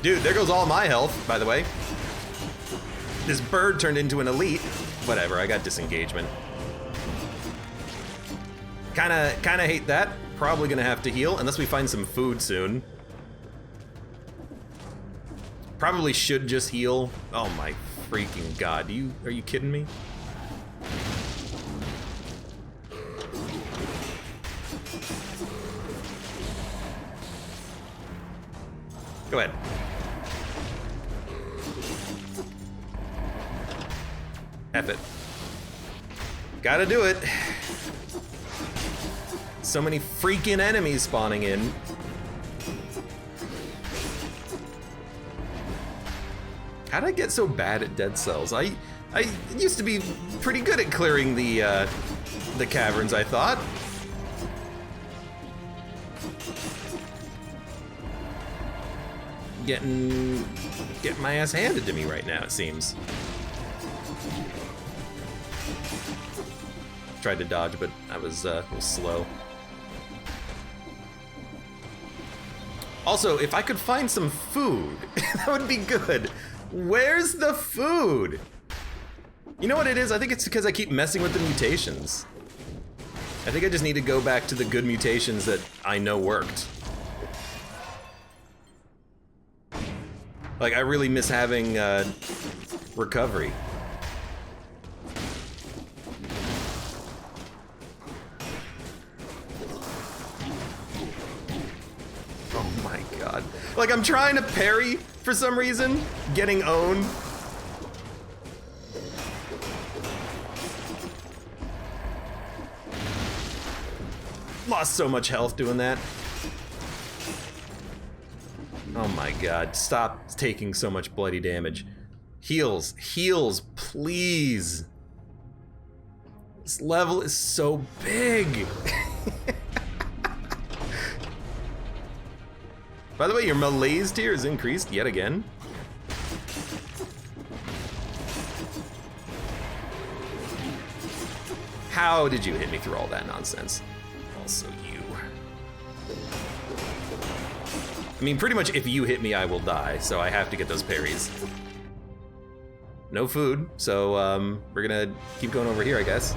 Dude, there goes all my health, by the way. This bird turned into an elite. Whatever, I got disengagement. Kinda hate that. Probably gonna have to heal, unless we find some food soon. Probably should just heal. Oh my freaking god, are you kidding me? Go ahead. F it. Gotta do it. So many freaking enemies spawning in. How'd I get so bad at dead cells? I used to be pretty good at clearing the caverns, I thought. Getting my ass handed to me right now, it seems. Tried to dodge, but I was slow. Also, if I could find some food, that would be good. Where's the food? You know what it is? I think it's because I keep messing with the mutations. I think I just need to go back to the good mutations that I know worked. Like, I really miss having recovery. Oh my god. Like, I'm trying to parry for some reason, getting owned. Lost so much health doing that. Oh my god, stop taking so much bloody damage. Heals, please. This level is so big. By the way, your malaise tier is increased yet again. How did you hit me through all that nonsense? Also you. I mean, pretty much if you hit me, I will die, so I have to get those parries. No food, so we're gonna keep going over here, I guess.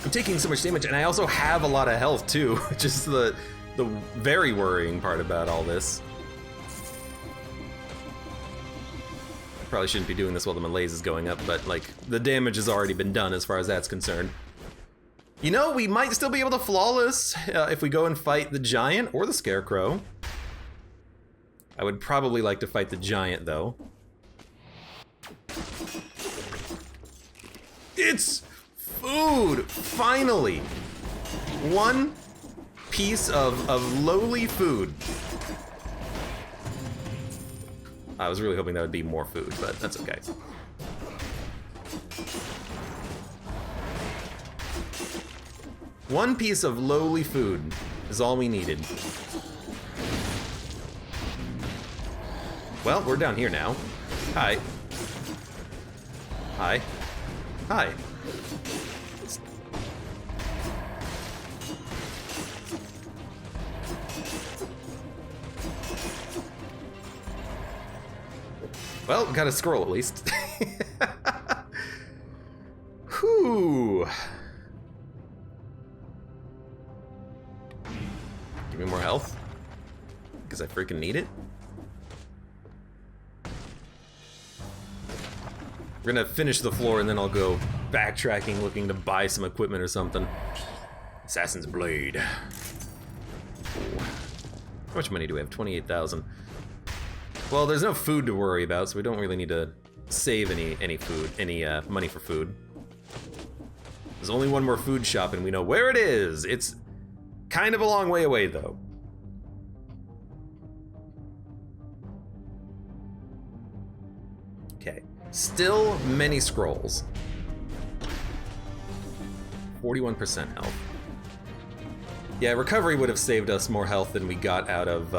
I'm taking so much damage, and I also have a lot of health too, which is the very worrying part about all this. Probably shouldn't be doing this while the malaise is going up, but like, the damage has already been done as far as that's concerned. You know, we might still be able to flawless if we go and fight the giant or the scarecrow. I would probably like to fight the giant, though. It's food! Finally! One piece of lowly food. I was really hoping that would be more food, but that's okay. One piece of lowly food is all we needed. Well, we're down here now. Hi. Hi. Hi. Well, got a scroll at least. Whew. Give me more health. Because I freaking need it. We're gonna finish the floor and then I'll go backtracking looking to buy some equipment or something. Assassin's Blade. How much money do we have? 28,000. Well, there's no food to worry about, so we don't really need to save any food, money for food. There's only one more food shop and we know where it is. It's kind of a long way away though. Okay, still many scrolls. 41% health. Yeah, recovery would have saved us more health than we got out of,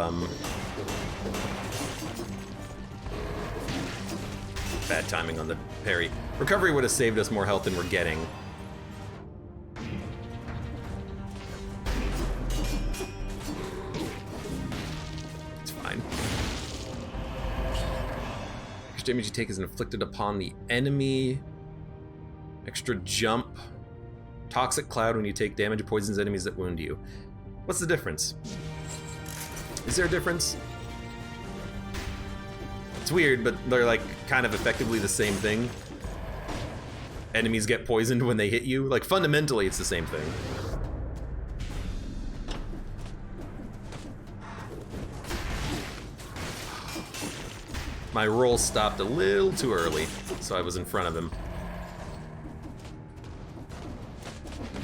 bad timing on the parry. Recovery would have saved us more health than we're getting. It's fine. Extra damage you take is inflicted upon the enemy. Extra jump. Toxic cloud when you take damage, it poisons enemies that wound you. What's the difference? Is there a difference? It's weird, but they're like kind of effectively the same thing. Enemies get poisoned when they hit you. Like fundamentally, it's the same thing. My roll stopped a little too early, so I was in front of him.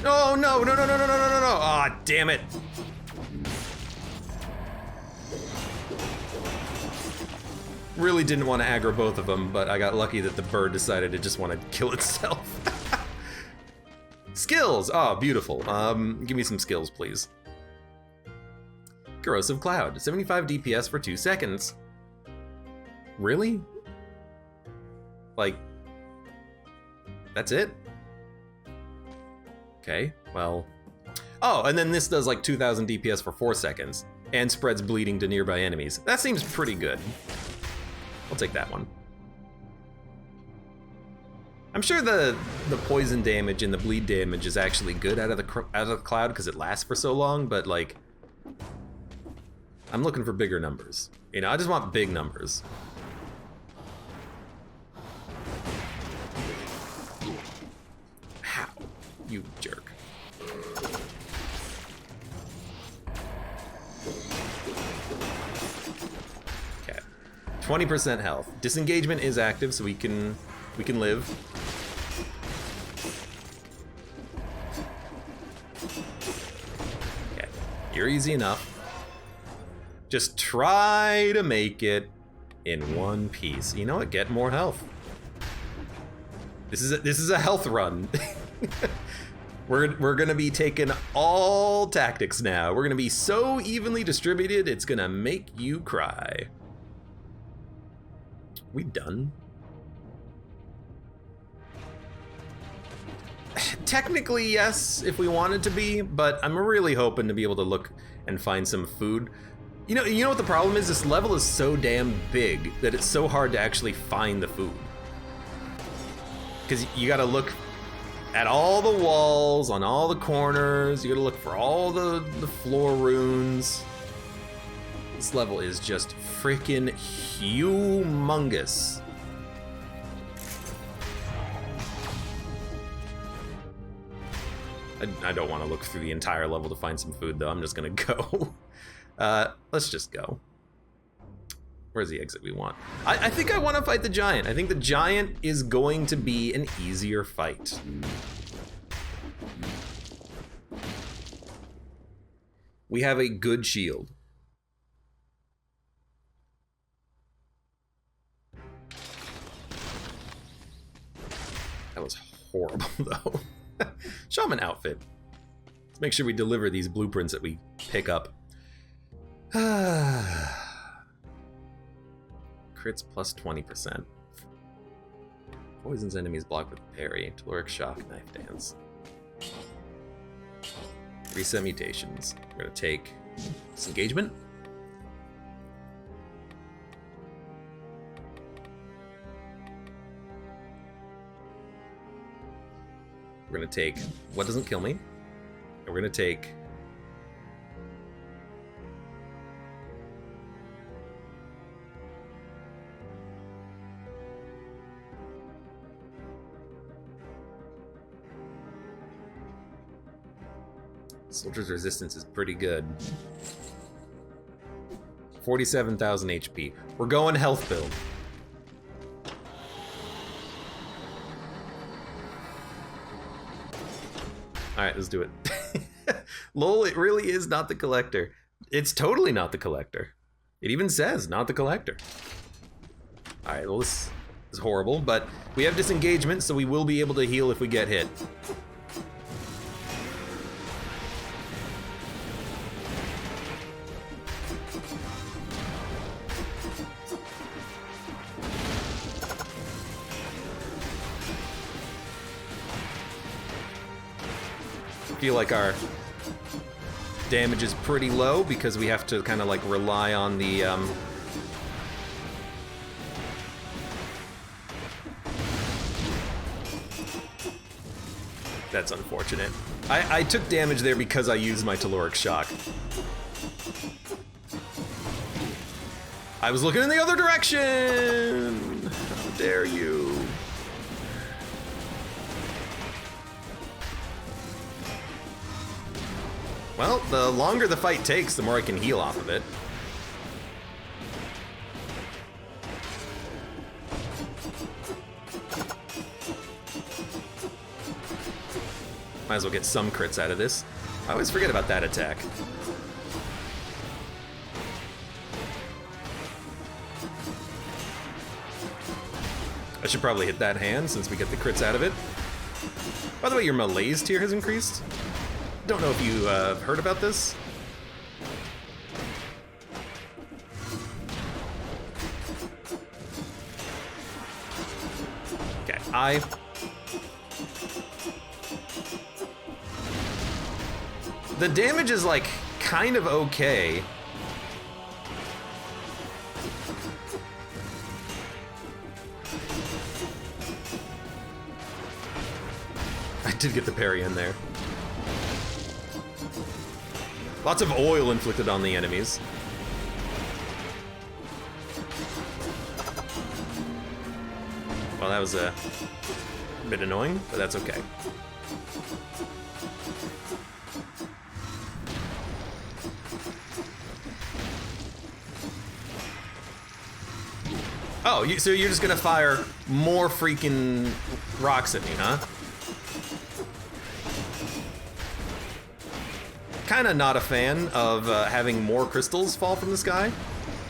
Oh no, no, no, no, no, no, no, no, no! Aw, damn it! Really didn't want to aggro both of them, but I got lucky that the bird decided to just want to kill itself. Skills! Oh, beautiful. Give me some skills, please. Corrosive Cloud, 75 DPS for 2 seconds. Really? Like, that's it? Okay, well... Oh, and then this does like 2,000 DPS for 4 seconds, and spreads bleeding to nearby enemies. That seems pretty good. I'll take that one. I'm sure the poison damage and the bleed damage is actually good out of the cloud because it lasts for so long, but like... I'm looking for bigger numbers. You know, I just want big numbers. How? You jerk. Okay. 20% health. Disengagement is active, so we can live. Okay. You're easy enough. Just try to make it in one piece. You know what? Get more health. This is a health run. We're gonna be taking all tactics now. We're gonna be so evenly distributed, it's gonna make you cry. We done? Technically, yes, if we wanted to be, but I'm really hoping to be able to look and find some food. You know what the problem is? This level is so damn big that it's so hard to actually find the food. Because you gotta look at all the walls, on all the corners, you gotta look for all the floor runes. This level is just freaking humongous. I don't want to look through the entire level to find some food, though. I'm just gonna go. Let's just go. Where's the exit we want? I think I want to fight the giant. I think the giant is going to be an easier fight. We have a good shield. That was horrible, though. Shaman outfit. Let's make sure we deliver these blueprints that we pick up. Crits plus 20%. Poisons enemies blocked with parry. Caloric shock, knife dance. Reset mutations. We're gonna take disengagement. We're gonna take what doesn't kill me. And we're gonna take Soldier's resistance is pretty good. 47,000 HP. We're going health build. Alright, let's do it. Lol, it really is not the collector. It's totally not the collector. It even says not the collector. Alright, well this is horrible, but we have disengagement, so we will be able to heal if we get hit. feel like our damage is pretty low because we have to kind of like rely on the That's unfortunate. I took damage there because I used my Telluric Shock. I was looking in the other direction! How dare you? Well, the longer the fight takes, the more I can heal off of it. Might as well get some crits out of this. I always forget about that attack. I should probably hit that hand since we get the crits out of it. By the way, your malaise tier has increased. Don't know if you heard about this. Okay, the damage is like kind of okay. I did get the parry in there. Lots of oil inflicted on the enemies. Well, that was a bit annoying, but that's okay. Oh, so you're just gonna fire more freaking rocks at me, huh? Kinda not a fan of having more crystals fall from the sky.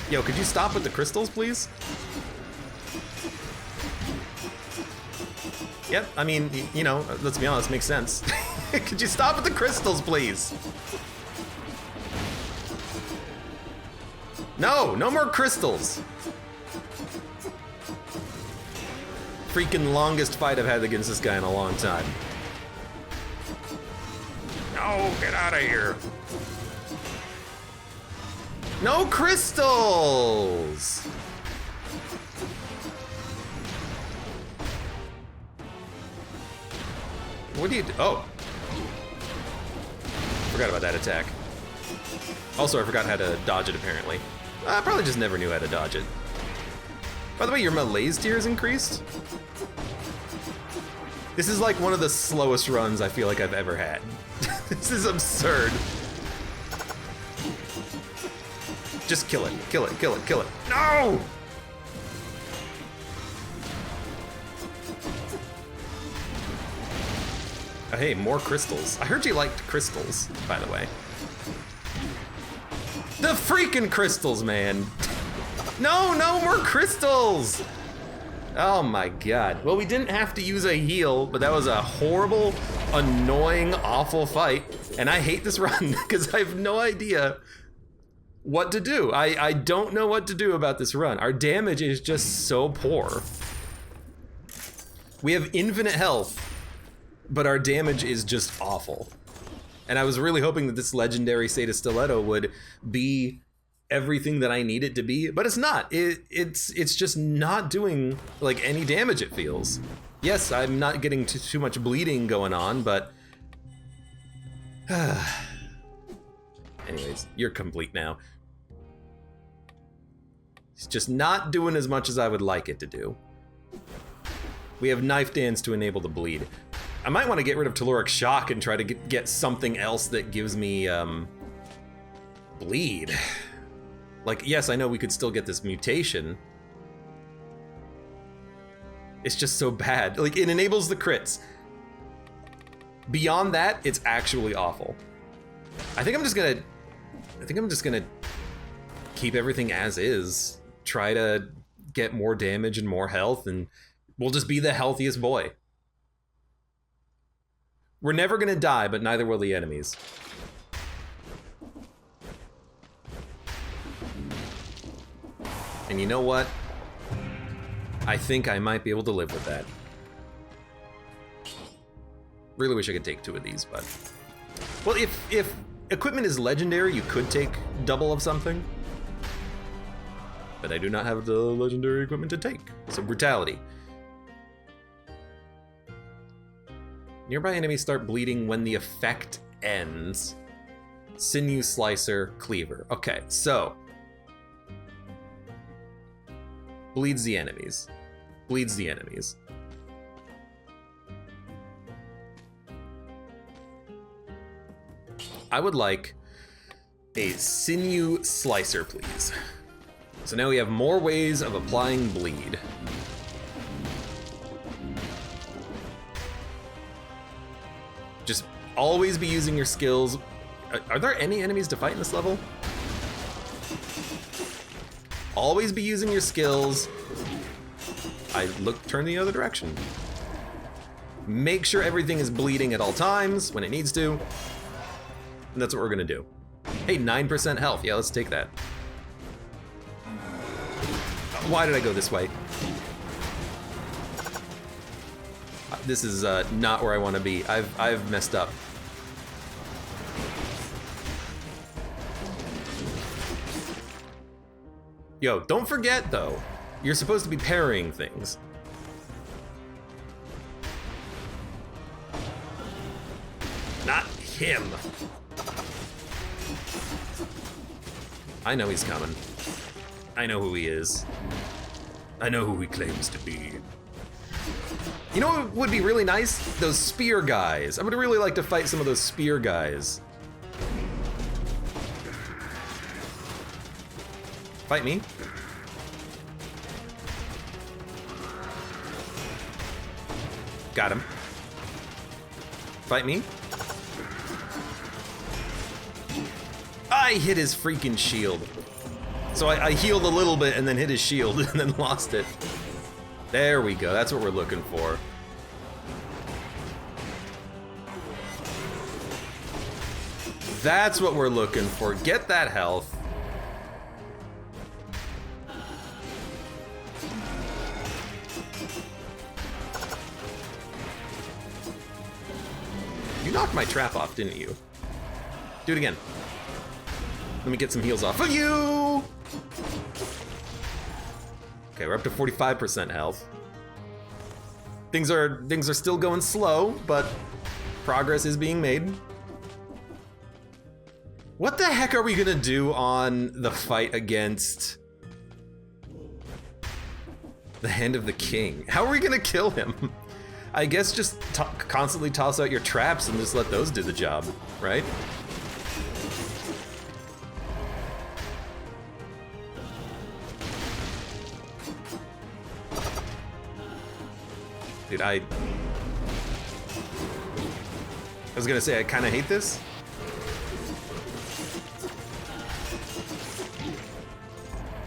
Yo, could you stop with the crystals, please? Yep, I mean, you know, let's be honest, makes sense. Could you stop with the crystals, please? No, no more crystals. Freaking longest fight I've had against this guy in a long time. No, get out of here. No crystals! What do you do? Oh. Forgot about that attack. Also, I forgot how to dodge it, apparently. I probably just never knew how to dodge it. By the way, your malaise tier is increased? This is like one of the slowest runs I feel like I've ever had. This is absurd. Just kill it, kill it, kill it, kill it. No! Oh, hey, more crystals. I heard you liked crystals, by the way. The freaking crystals, man. No, no more crystals! Oh my god. Well, we didn't have to use a heal, but that was a horrible, annoying, awful fight. And I hate this run because I have no idea what to do. I don't know what to do about this run. Our damage is just so poor. We have infinite health, but our damage is just awful. And I was really hoping that this legendary Seta Stiletto would be everything that I need it to be, but it's not. It's just not doing like any damage, it feels. Yes, I'm not getting too much bleeding going on, but anyways, you're complete now. It's just not doing as much as I would like it to do. We have Knife Dance to enable the bleed. I might want to get rid of Telluric Shock and try to get something else that gives me bleed. Like, yes, I know we could still get this mutation. It's just so bad. Like, it enables the crits. Beyond that, it's actually awful. I think I'm just gonna keep everything as is. Try to get more damage and more health, and we'll just be the healthiest boy. We're never gonna die, but neither will the enemies. And you know what? I think I might be able to live with that. Really wish I could take 2 of these, but Well, if equipment is legendary, you could take double of something. But I do not have the legendary equipment to take. So brutality. Nearby enemies start bleeding when the effect ends. Sinew Slicer, Cleaver. Okay, so. Bleeds the enemies. Bleeds the enemies. I would like a Sinew Slicer, please. So now we have more ways of applying bleed. Just always be using your skills. Are there any enemies to fight in this level? Always be using your skills. Turn the other direction. Make sure everything is bleeding at all times when it needs to. And that's what we're gonna do. Hey, 9% health. Yeah, let's take that. Why did I go this way? This is not where I want to be. I've messed up. Yo, don't forget though, you're supposed to be parrying things. Not him. I know he's coming. I know who he is. I know who he claims to be. You know what would be really nice? Those spear guys. I would really like to fight some of those spear guys. Fight me. Got him. Fight me. I hit his freaking shield. So I healed a little bit and then hit his shield and then lost it. There we go, that's what we're looking for. That's what we're looking for. Get that health. You knocked my trap off, didn't you? Do it again. Let me get some heals off of you! Okay, we're up to 45% health. Things are still going slow, but progress is being made. What the heck are we gonna do on the fight against the Hand of the King? How are we gonna kill him? I guess just constantly toss out your traps and just let those do the job, right? Dude, I was gonna say I kind of hate this.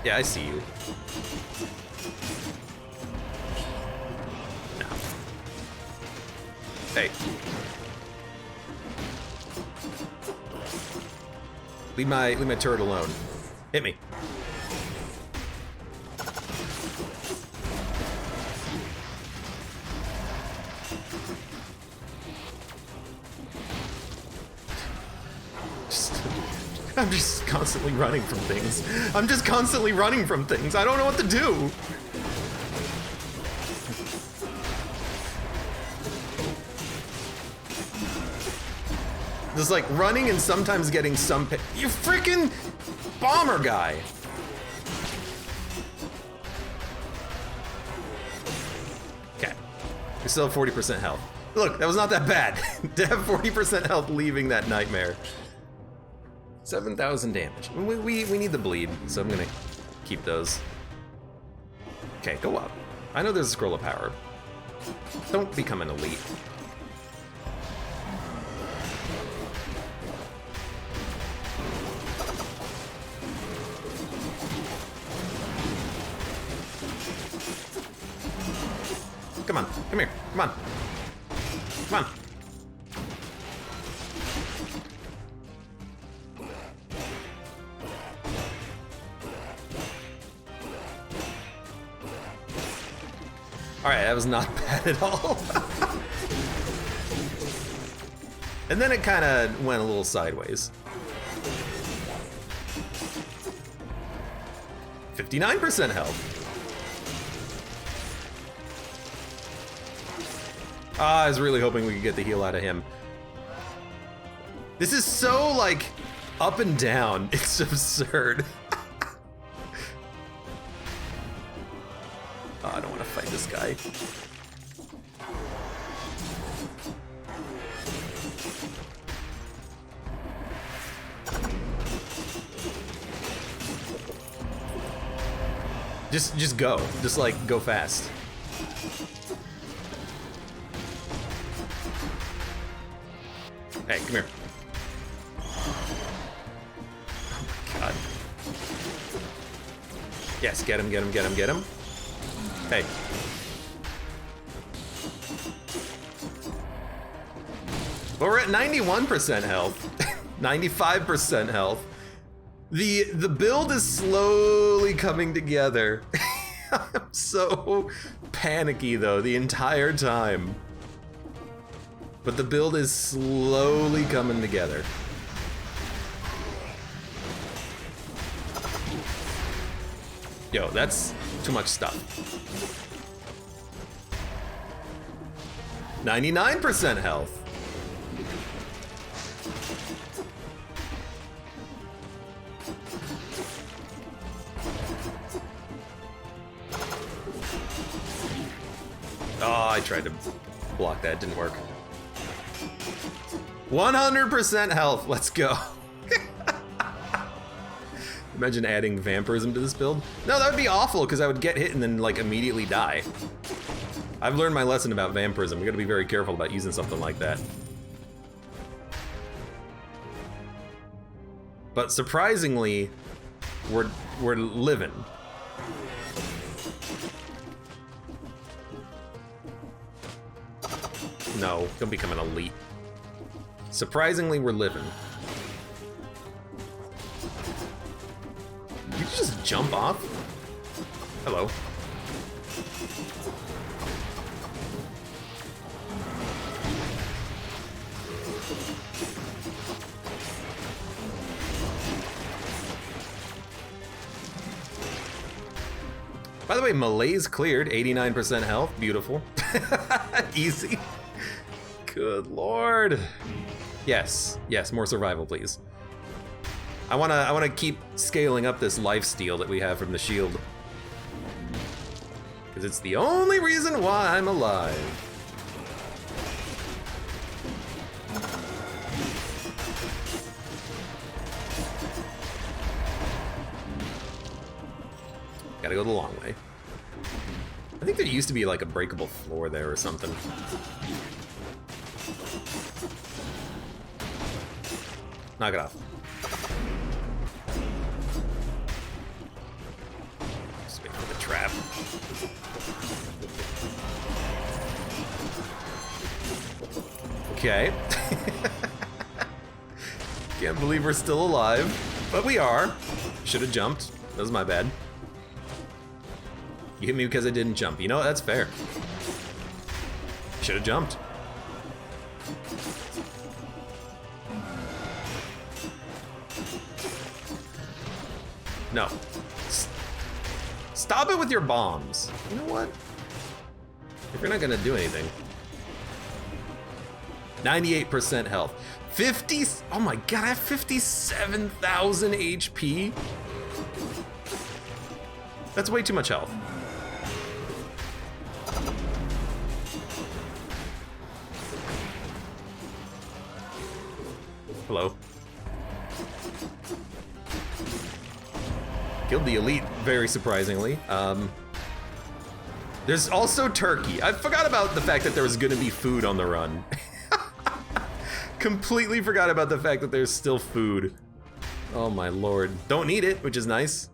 Yeah, I see you. No. Hey. Leave my turret alone. Hit me. I'm just constantly running from things. I'm just constantly running from things. I don't know what to do. Just like running and sometimes getting some you freaking bomber guy. Okay. We still have 40% health. Look, that was not that bad. To have 40% health leaving that nightmare. 7,000 damage. We need the bleed, so I'm gonna keep those. Okay, go up. I know there's a scroll of power. Don't become an elite. Come on, come here, come on. Come on. Alright, that was not bad at all. And then it kind of went a little sideways. 59% health. I was really hoping we could get the heal out of him. This is so, like, up and down. It's absurd. Oh, I don't want to fight this guy. Just go. Just, like, go fast. Hey, come here. Oh my god. Yes, get him, get him, get him, get him. Hey. But we're at 91% health. 95% health. The build is slowly coming together. I'm so panicky though the entire time. But the build is slowly coming together. Yo, that's too much stuff. 99% health. Oh, I tried to block that, didn't work. 100% health, let's go. Imagine adding vampirism to this build. No, that would be awful because I would get hit and then like immediately die. I've learned my lesson about vampirism. We gotta be very careful about using something like that. But surprisingly, we're living. No, don't become an elite. Surprisingly, we're living. Did you just jump off? Hello. By the way, Malaise cleared, 89% health, beautiful. Easy. Good lord. Yes, yes, more survival, please. I wanna keep scaling up this lifesteal that we have from the shield. Because it's the only reason why I'm alive. Gotta go the long way. I think there used to be like a breakable floor there or something. Knock it off. Just wait for the trap. Okay. Can't believe we're still alive, but we are. Should have jumped. That was my bad. You hit me because I didn't jump. You know what? That's fair. Should have jumped. No. Stop it with your bombs. You know what? If you're not gonna do anything. 98% health. 50, oh my god, I have 57,000 HP. That's way too much health. Hello. Killed the elite, very surprisingly. There's also turkey. I forgot about the fact that there was gonna be food on the run. Completely forgot about the fact that there's still food. Oh my lord. Don't need it, which is nice.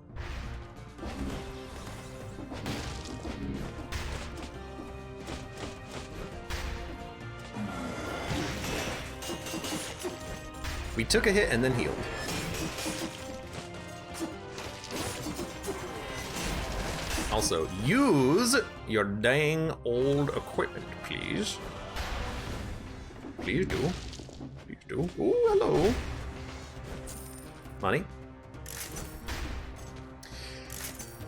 We took a hit and then healed. Also, use your dang old equipment, please. Please do. do. Ooh, hello. Money.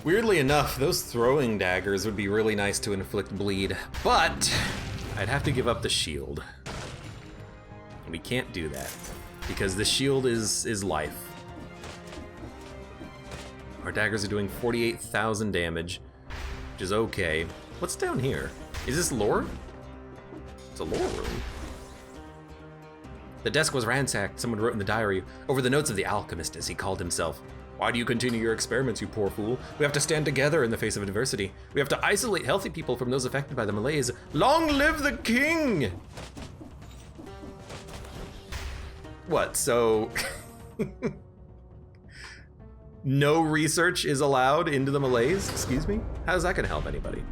Weirdly enough, those throwing daggers would be really nice to inflict bleed, but I'd have to give up the shield. We can't do that, because the shield is life. Our daggers are doing 48,000 damage, which is okay. What's down here? Is this lore? It's a lore room. The desk was ransacked. Someone wrote in the diary over the notes of the alchemist, as he called himself. Why do you continue your experiments, you poor fool? We have to stand together in the face of adversity. We have to isolate healthy people from those affected by the malaise. Long live the king! What, so... no research is allowed into the malaise? Excuse me? How's that gonna help anybody?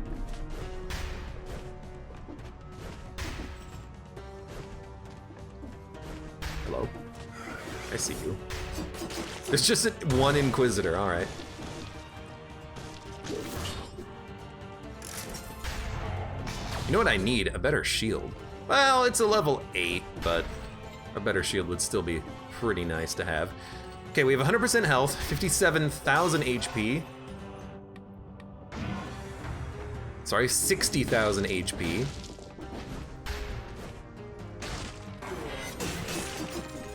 Hello? I see you. There's just one Inquisitor, alright. You know what I need? A better shield. Well, it's a level 8, but a better shield would still be pretty nice to have. Okay, we have 100% health, 57,000 HP. Sorry, 60,000 HP.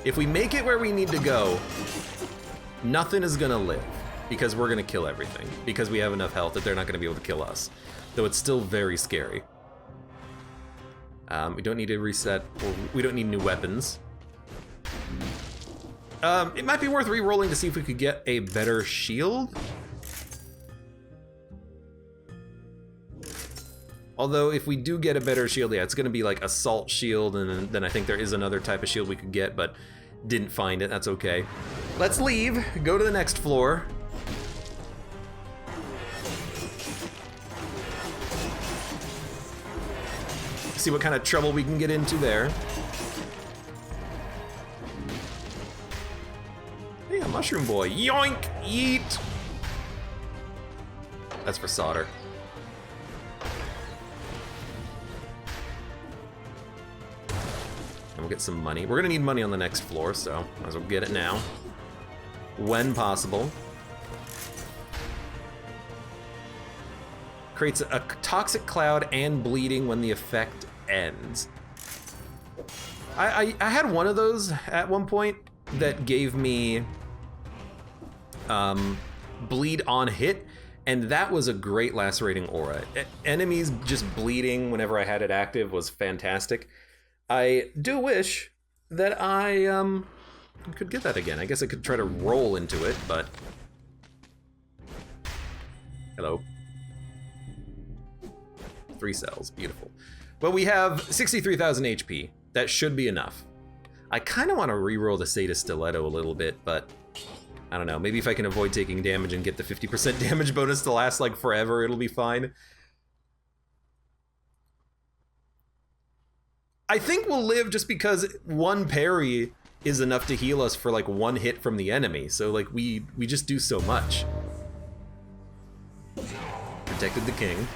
If we make it where we need to go, nothing is gonna live, because we're gonna kill everything, because we have enough health that they're not gonna be able to kill us. Though it's still very scary. We don't need to reset, or we don't need new weapons. It might be worth re-rolling to see if we could get a better shield. Although if we do get a better shield, yeah, it's gonna be like assault shield, and then I think there is another type of shield we could get, but didn't find it, that's okay. Let's leave, go to the next floor. See what kind of trouble we can get into there. Hey, a mushroom boy, yoink, yeet. That's for solder. And we'll get some money. We're gonna need money on the next floor, so might as well get it now. When possible. Creates a toxic cloud and bleeding when the effect ends. I had one of those at one point that gave me bleed on hit, and that was a great lacerating aura. Enemies just bleeding whenever I had it active was fantastic. I do wish that I could get that again. I guess I could try to roll into it, but... Hello. 3 cells, beautiful. Well, we have 63,000 HP. That should be enough. I kind of want to reroll the Sata Stiletto a little bit, but I don't know. Maybe if I can avoid taking damage and get the 50% damage bonus to last like forever, it'll be fine. I think we'll live just because one parry is enough to heal us for like one hit from the enemy. So like we just do so much. Protected the king.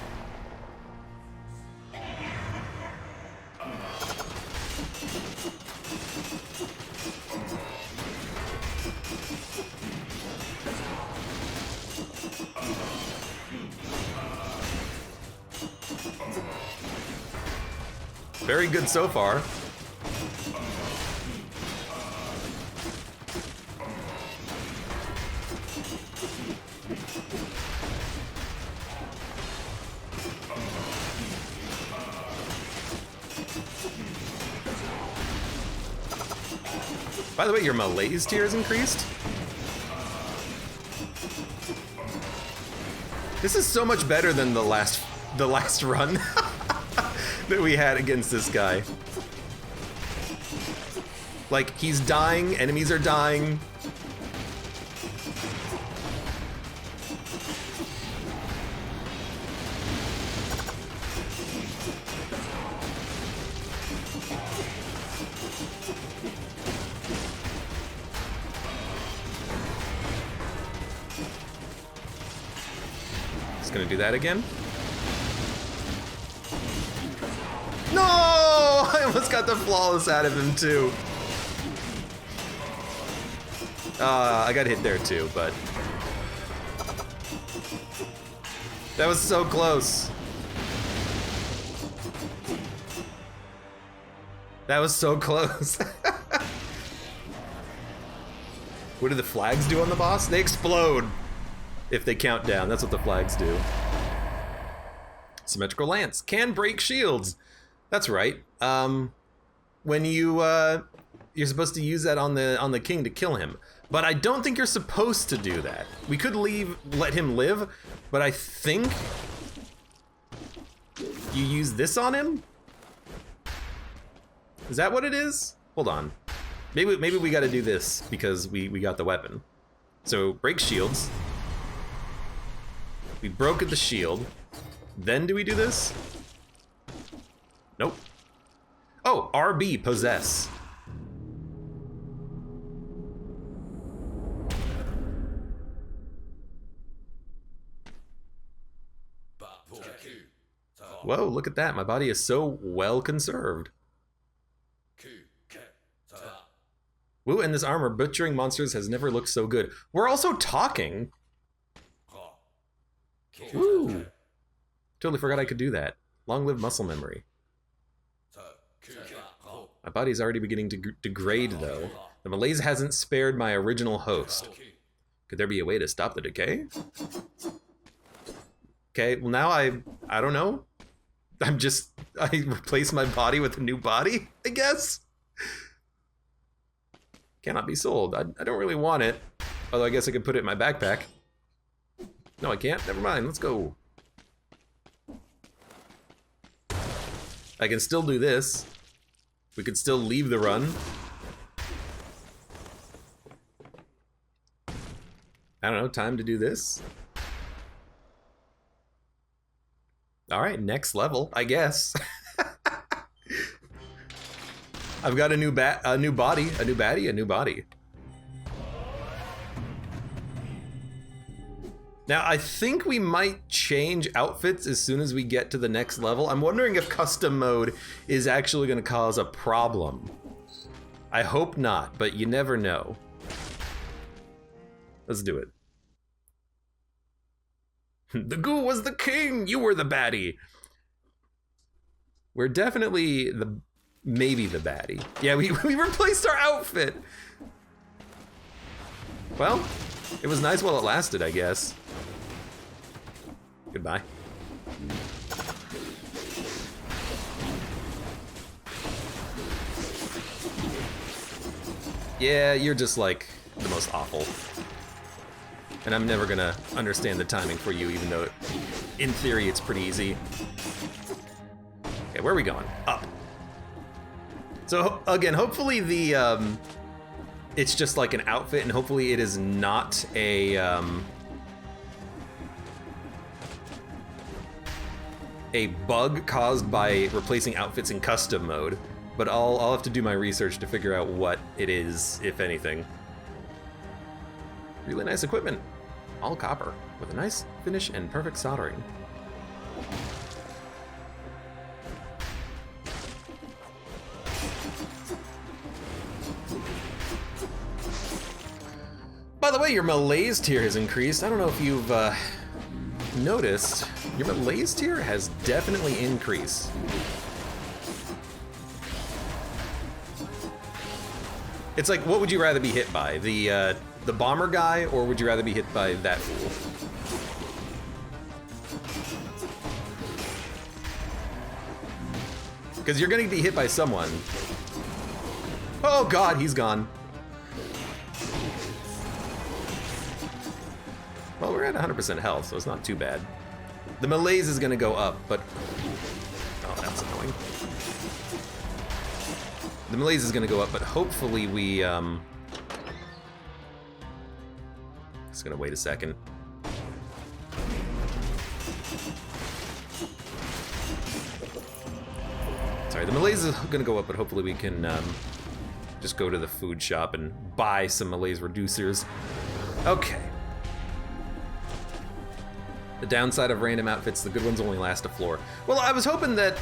Very good so far. By the way, your malaise tier is increased. This is so much better than the last run that we had against this guy. Like, he's dying, enemies are dying. Just gonna do that again. No! I almost got the flawless out of him too. I got hit there too, but that was so close. That was so close. What do the flags do on the boss? They explode if they count down. That's what the flags do. Symmetrical lance can break shields. That's right. When you're supposed to use that on the king to kill him, but I don't think you're supposed to do that. We could let him live, but I think you use this on him. Is that what it is? Hold on. Maybe we got to do this because we got the weapon. So break shields. We broke the shield. Then do we do this? Nope. Oh, RB, possess. Whoa, look at that. My body is so well conserved. Woo, and this armor, butchering monsters has never looked so good. We're also talking. Woo. Totally forgot I could do that. Long live muscle memory. My body's already beginning to degrade, though. The malaise hasn't spared my original host. Could there be a way to stop the decay? Okay, well now I don't know. I replace my body with a new body, I guess? Cannot be sold. I don't really want it. Although I guess I could put it in my backpack. No, I can't. Never mind. Let's go. I can still do this. We could still leave the run. I don't know. Time to do this. All right, next level, I guess. I've got a new body, a new body. Now, I think we might change outfits as soon as we get to the next level. I'm wondering if custom mode is actually going to cause a problem. I hope not, but you never know. Let's do it. The ghoul was the king, you were the baddie. We're definitely maybe the baddie. Yeah, we replaced our outfit. Well, it was nice while it lasted, I guess. Goodbye. Yeah, you're just like the most awful. And I'm never gonna understand the timing for you, even though in theory it's pretty easy. Okay, where are we going? Up. So again, hopefully it's just like an outfit, and hopefully it is not a bug caused by replacing outfits in custom mode. But I'll have to do my research to figure out what it is, if anything. Really nice equipment. All copper, with a nice finish and perfect soldering. By the way, your malaise tier has increased. I don't know if you've noticed. Your malaise tier has definitely increased. It's like, what would you rather be hit by? The bomber guy, or would you rather be hit by that fool? Because you're gonna be hit by someone. Oh god, he's gone. Well, we're at 100% health, so it's not too bad. The malaise is gonna go up, but... Oh, that's annoying. The malaise is gonna go up, but hopefully we, Just gonna wait a second. Sorry, the malaise is gonna go up, but hopefully we can just go to the food shop and buy some malaise reducers. Okay. The downside of random outfits, the good ones only last a floor. Well, I was hoping that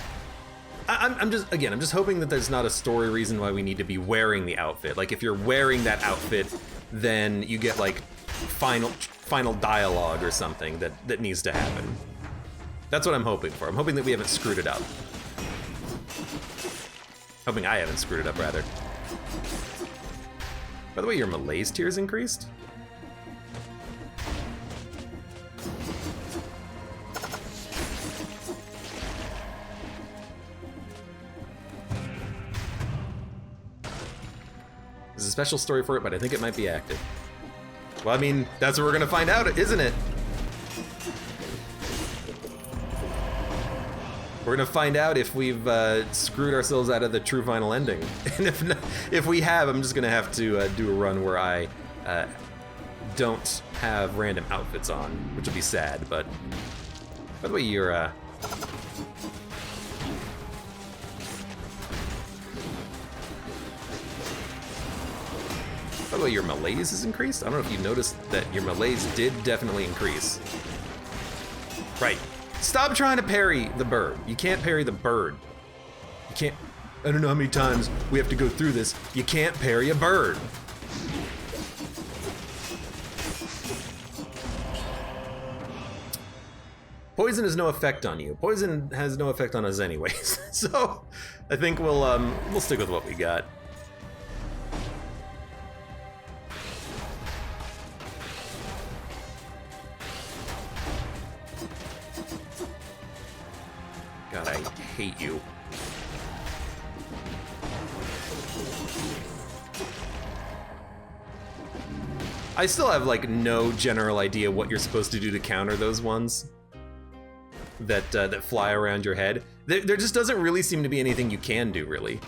I'm just hoping that there's not a story reason why we need to be wearing the outfit. Like if you're wearing that outfit, then you get like final dialogue or something that needs to happen. That's what I'm hoping for. I'm hoping that we haven't screwed it up. Hoping I haven't screwed it up, rather. By the way, your malaise tier's increased? There's a special story for it, but I think it might be active. Well, I mean, that's what we're gonna find out, isn't it? We're gonna find out if we've screwed ourselves out of the true final ending. And if we have, I'm just gonna have to do a run where I don't have random outfits on, which will be sad, but... By the way, you're... By the way, your malaise is increased? I don't know if you noticed that your malaise did definitely increase. Right. Stop trying to parry the bird. You can't parry the bird. You can't... I don't know how many times we have to go through this. You can't parry a bird. Poison has no effect on you. Poison has no effect on us anyways. So I think we'll stick with what we got. God, I hate you. I still have like no general idea what you're supposed to do to counter those ones that fly around your head. There just doesn't really seem to be anything you can do, really.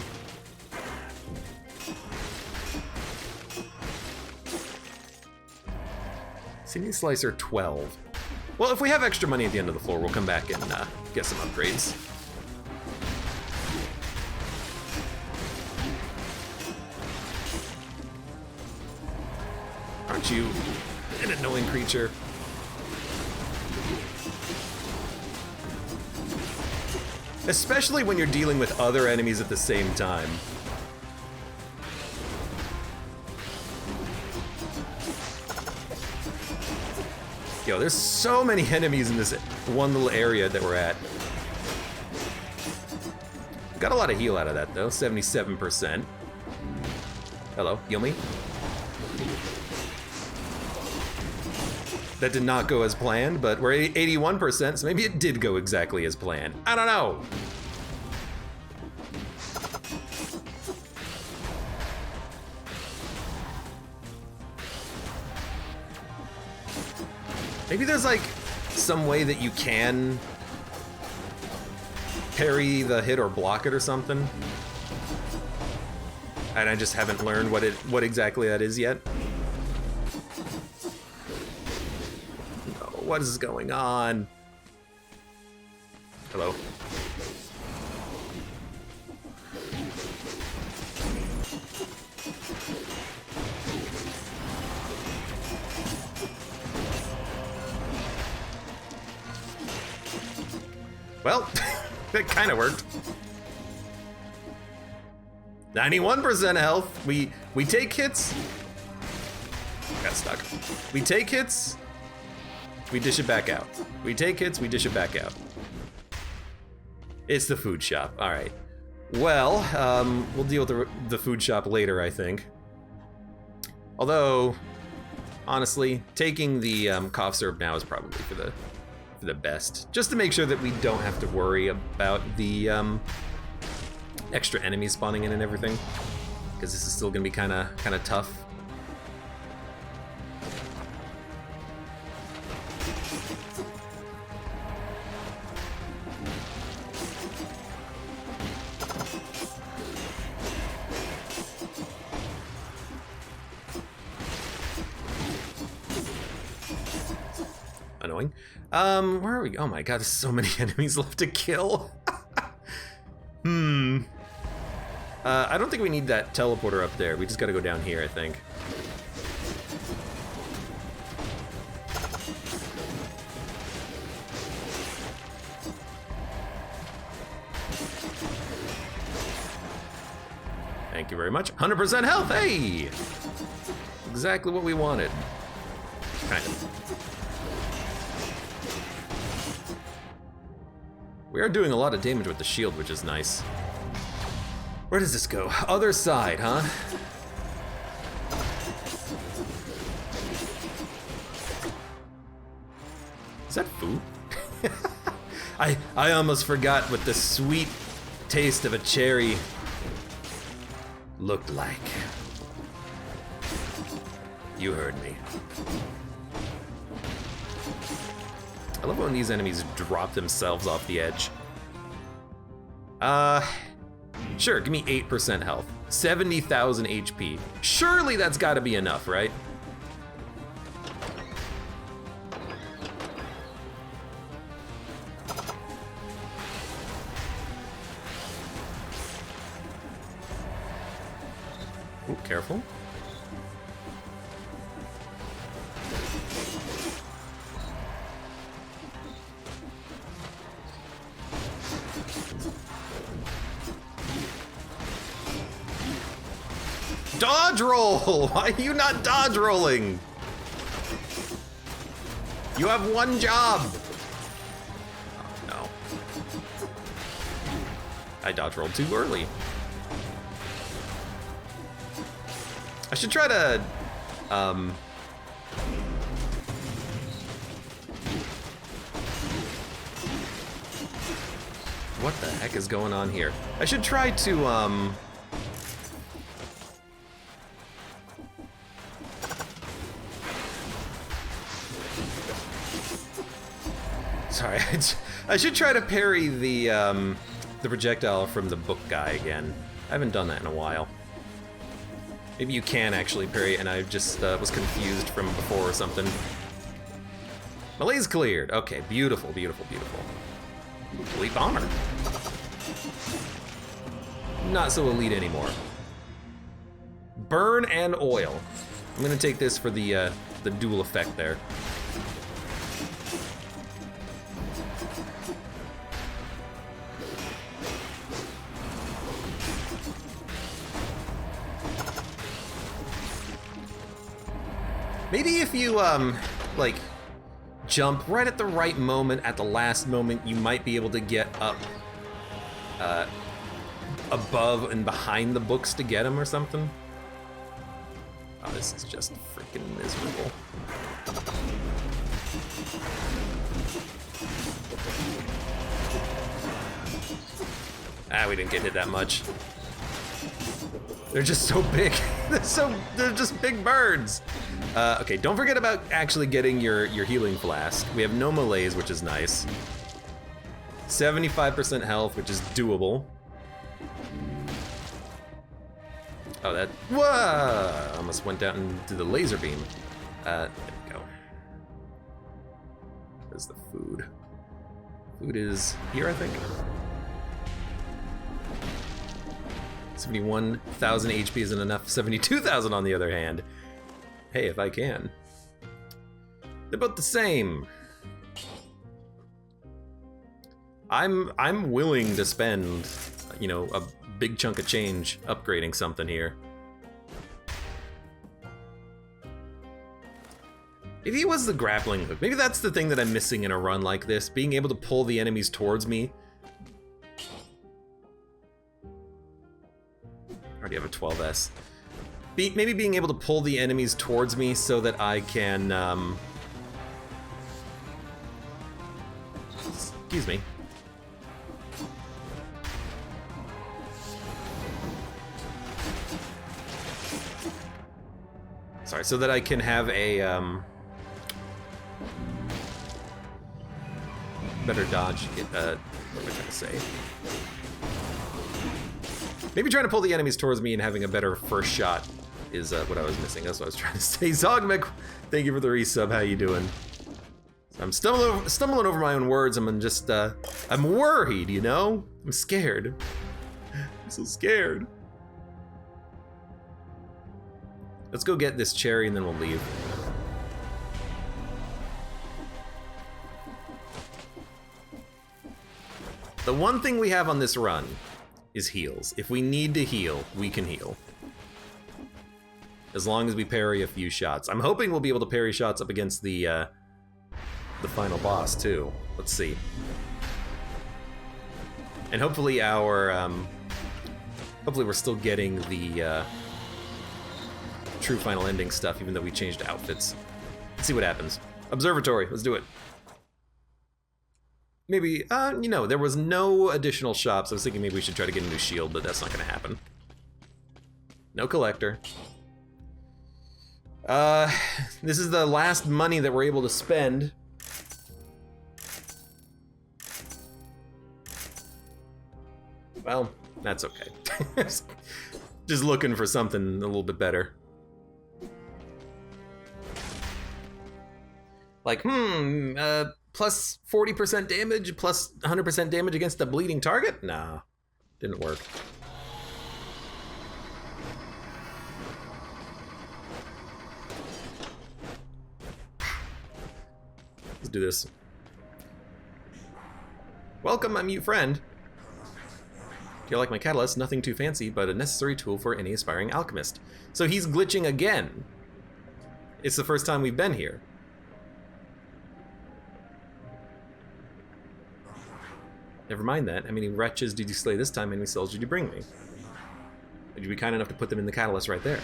Seeming Slicer 12. Well, if we have extra money at the end of the floor, we'll come back and get some upgrades. Aren't you an annoying creature? Especially when you're dealing with other enemies at the same time. Yo, there's so many enemies in this one little area that we're at. Got a lot of heal out of that, though. 77%. Hello, heal me. That did not go as planned, but we're at 81%, so maybe it did go exactly as planned. I don't know. Maybe there's like some way that you can parry the hit or block it or something. And I just haven't learned what exactly that is yet. Oh, what is going on? Hello. Well, that kind of worked. 91% health. We take hits. Got stuck. We take hits. We dish it back out. We take hits. We dish it back out. It's the food shop. All right. Well, we'll deal with the food shop later, I think. Although, honestly, taking the cough syrup now is probably for the best, just to make sure that we don't have to worry about the extra enemies spawning in and everything, because this is still gonna be kind of tough. Annoying. Where are we? Oh my god, there's so many enemies left to kill. I don't think we need that teleporter up there. We just gotta go down here, I think. Thank you very much. 100% health, hey! Exactly what we wanted. Kind of. We are doing a lot of damage with the shield, which is nice. Where does this go? Other side, huh? Is that food? I almost forgot what the sweet taste of a cherry looked like. You heard me. I love when these enemies drop themselves off the edge. Sure, give me 8% health. 70,000 HP. Surely that's gotta be enough, right? Ooh, careful. Dodge roll! Why are you not dodge rolling? You have one job! Oh, no. I dodge rolled too early. I should try to, what the heck is going on here? I should try to, sorry, I should try to parry the projectile from the book guy again. I haven't done that in a while. Maybe you can actually parry, and I just was confused from before or something. Melee's cleared. Okay, beautiful, beautiful, beautiful. Elite bomber. Not so elite anymore. Burn and oil. I'm gonna take this for the dual effect there. Maybe if you, like, jump right at the right moment, at the last moment, you might be able to get up, above and behind the books to get him or something. Oh, this is just freaking miserable. Ah, we didn't get hit that much. They're just so big. They're just big birds. Okay, don't forget about actually getting your healing flask. We have no melees, which is nice. 75% health, which is doable. Oh, that, whoa! Almost went down into the laser beam. There we go. Where's the food? Food is here, I think. 71,000 HP isn't enough. 72,000 on the other hand. Hey, if I can. They're both the same. I'm willing to spend, you know, a big chunk of change upgrading something here. Maybe it was the grappling hook. Maybe that's the thing that I'm missing in a run like this, being able to pull the enemies towards me. I already have a 12S. Maybe being able to pull the enemies towards me so that I can, excuse me. Sorry, so that I can have a, better dodge, what am I trying to say? Maybe trying to pull the enemies towards me and having a better first shot is what I was missing. That's what I was trying to say. Zogmek, thank you for the resub. How you doing? So I'm stumbling over my own words. I'm just, I'm worried, you know? I'm scared. I'm so scared. Let's go get this cherry and then we'll leave. The one thing we have on this run is heals. If we need to heal, we can heal. As long as we parry a few shots. I'm hoping we'll be able to parry shots up against the final boss, too. Let's see. And hopefully hopefully we're still getting the true final ending stuff, even though we changed outfits. Let's see what happens. Observatory, let's do it. Maybe, you know, there was no additional shops. I was thinking maybe we should try to get a new shield, but that's not gonna happen. No collector. This is the last money that we're able to spend. Well, that's okay. Just looking for something a little bit better. Like, plus 40% damage, plus 100% damage against a bleeding target? Nah, didn't work. Let's do this. Welcome, my mute friend. Do you like my catalyst? Nothing too fancy, but a necessary tool for any aspiring alchemist. So he's glitching again. It's the first time we've been here. Never mind that. How many wretches did you slay this time? How many souls did you bring me? Would you be kind enough to put them in the catalyst right there?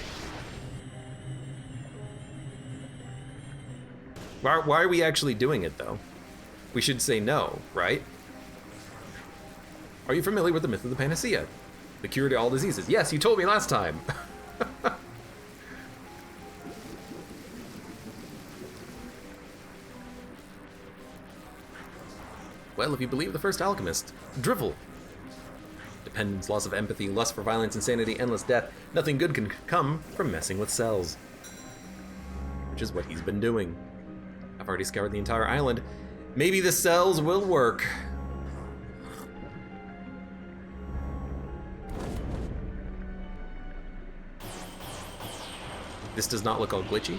Why are we actually doing it, though? We should say no, right? Are you familiar with the myth of the panacea? The cure to all diseases? Yes, you told me last time. Well, if you believe the first alchemist, drivel. Dependence, loss of empathy, lust for violence, insanity, endless death. Nothing good can come from messing with cells. Which is what he's been doing. I've already scoured the entire island. Maybe the cells will work. This does not look all glitchy.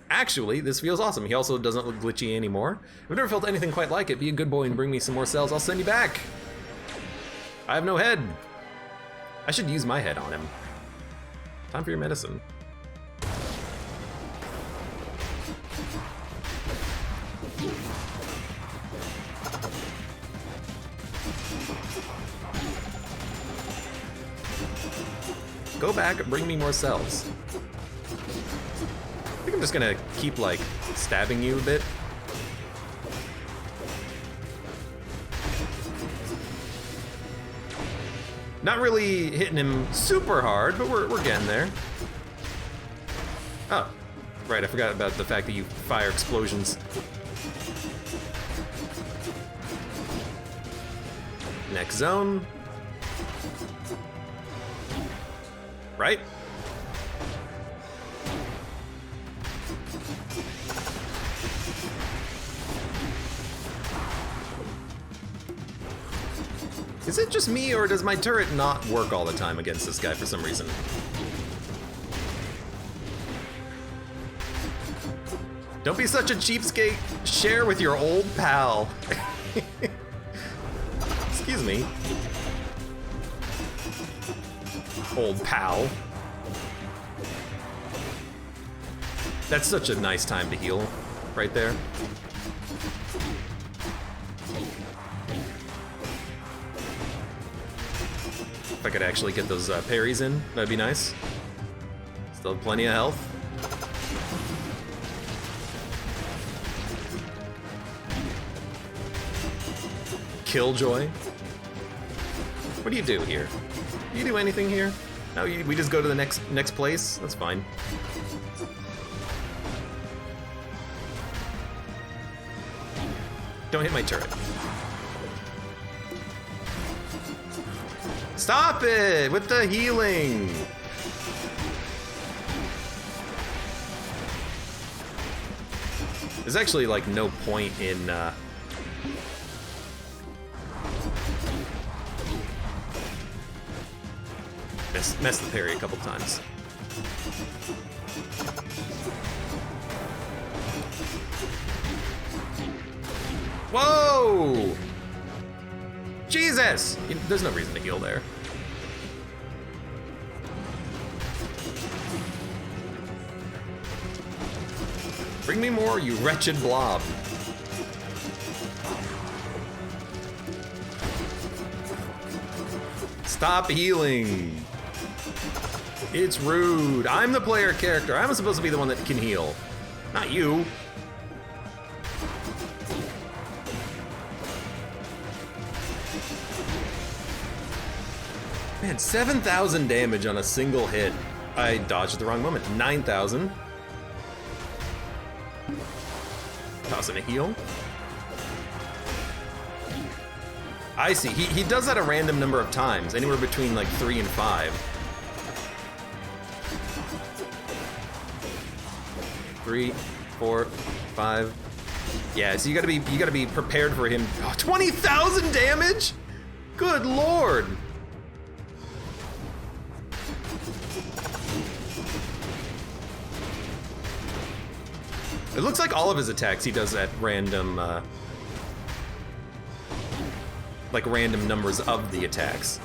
Actually, this feels awesome. He also doesn't look glitchy anymore. I've never felt anything quite like it. Be a good boy and bring me some more cells. I'll send you back. I have no head. I should use my head on him. Time for your medicine. Go back and bring me more cells. I think I'm just gonna keep, like, stabbing you a bit. Not really hitting him super hard, but we're getting there. Oh, right, I forgot about the fact that you fire explosions. Next zone. Right? Is it just me, or does my turret not work all the time against this guy for some reason? Don't be such a cheapskate. Share with your old pal. Excuse me. Old pal. That's such a nice time to heal, right there. If I could actually get those parries in, that'd be nice. Still have plenty of health. Killjoy. What do you do here? Do you do anything here? No, we just go to the next place? That's fine. Don't hit my turret. Stop it with the healing! There's actually, like, no point in, mess the parry a couple times. Whoa! Jesus! There's no reason to heal there. Bring me more, you wretched blob. Stop healing. It's rude. I'm the player character. I'm supposed to be the one that can heal, not you. Man, 7,000 damage on a single hit. I dodged at the wrong moment. 9,000. Tossing a heal. I see. He does that a random number of times, anywhere between like 3 and 5. 3, 4, 5. Yeah, so you gotta be prepared for him. Oh, 20,000 damage? Good lord. It looks like all of his attacks he does at random, like random numbers of the attacks.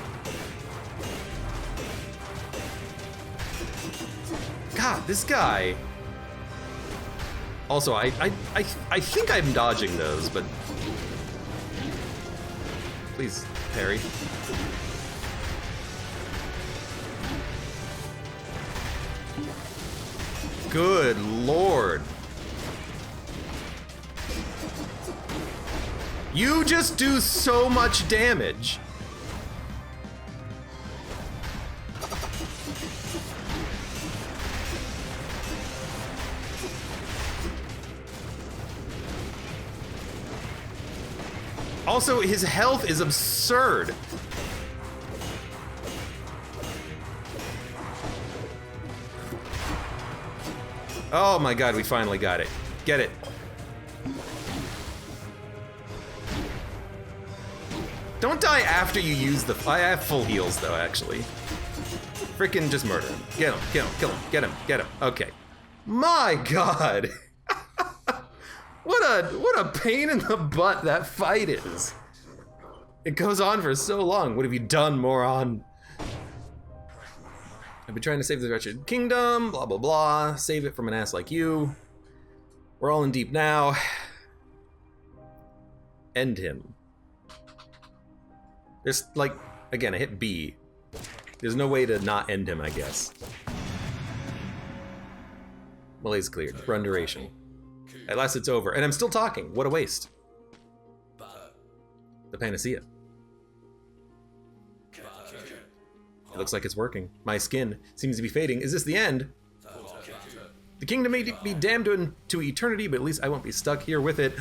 God, this guy. Also, I think I'm dodging those, but please, parry. Good lord. You just do so much damage. Also, his health is absurd. Oh my god, we finally got it. Get it. Don't die after you use the... I have full heals, though, actually. Frickin' just murder him. Get him, kill him, kill him, get him, get him. Okay. My god! What a pain in the butt that fight is. It goes on for so long. What have you done, moron? I've been trying to save the wretched kingdom, blah, blah, blah. Save it from an ass like you. We're all in deep now. End him. There's, like, again, I hit B. There's no way to not end him, I guess. Malaise cleared. Run duration. At last it's over. And I'm still talking. What a waste. The panacea. It looks like it's working. My skin seems to be fading. Is this the end? The kingdom may be damned to eternity, but at least I won't be stuck here with it.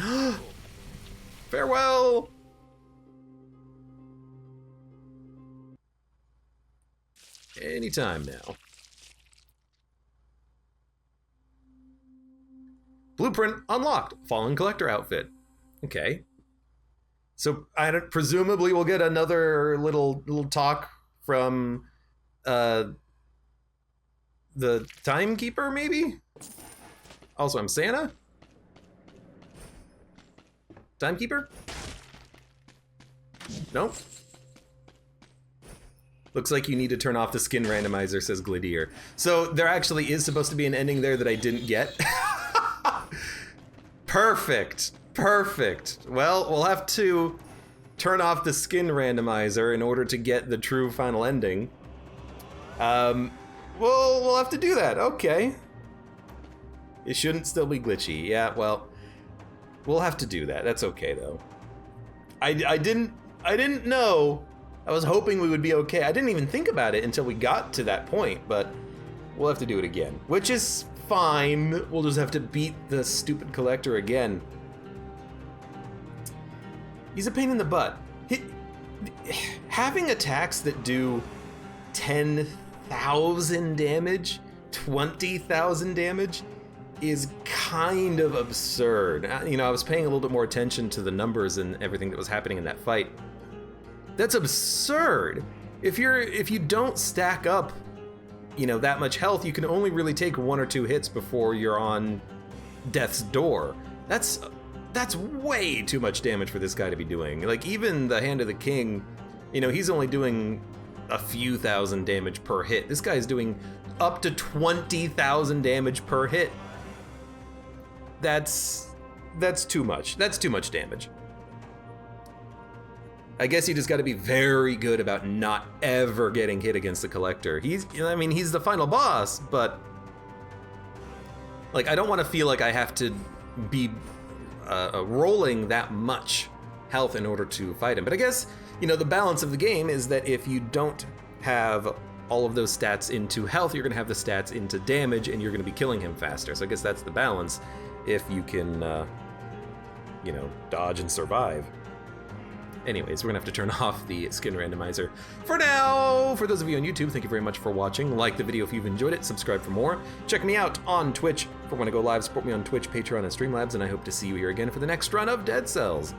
Farewell! Anytime now. Blueprint unlocked. Fallen collector outfit. Okay. So presumably we'll get another little talk from the timekeeper, maybe? Also, I'm Santa? Timekeeper? Nope. Looks like you need to turn off the skin randomizer, says Gladier. So there actually is supposed to be an ending there that I didn't get. Perfect. Perfect. Well, we'll have to turn off the skin randomizer in order to get the true final ending. We'll have to do that. Okay. It shouldn't still be glitchy. Yeah, well, we'll have to do that. That's okay though. I didn't know. I was hoping we would be okay. I didn't even think about it until we got to that point, but we'll have to do it again, which is fine. We'll just have to beat the stupid collector again. He's a pain in the butt. Having attacks that do 10,000 damage, 20,000 damage is kind of absurd. You know, I was paying a little bit more attention to the numbers and everything that was happening in that fight. That's absurd. If you don't stack up, you know, that much health, you can only really take 1 or 2 hits before you're on death's door. That's That's way too much damage for this guy to be doing. Like, even the Hand of the King, you know, he's only doing a few thousand damage per hit. This guy's doing up to 20,000 damage per hit. That's too much. That's too much damage. I guess you just got to be very good about not ever getting hit against the Collector. He's the final boss, but like, I don't want to feel like I have to be rolling that much health in order to fight him. But I guess, you know, the balance of the game is that if you don't have all of those stats into health, you're going to have the stats into damage, and you're going to be killing him faster. So I guess that's the balance, if you can, you know, dodge and survive. Anyways, we're gonna have to turn off the skin randomizer for now. For those of you on YouTube, thank you very much for watching. Like the video if you've enjoyed it, subscribe for more. Check me out on Twitch for when I go live. Support me on Twitch, Patreon, and Streamlabs, and I hope to see you here again for the next run of Dead Cells.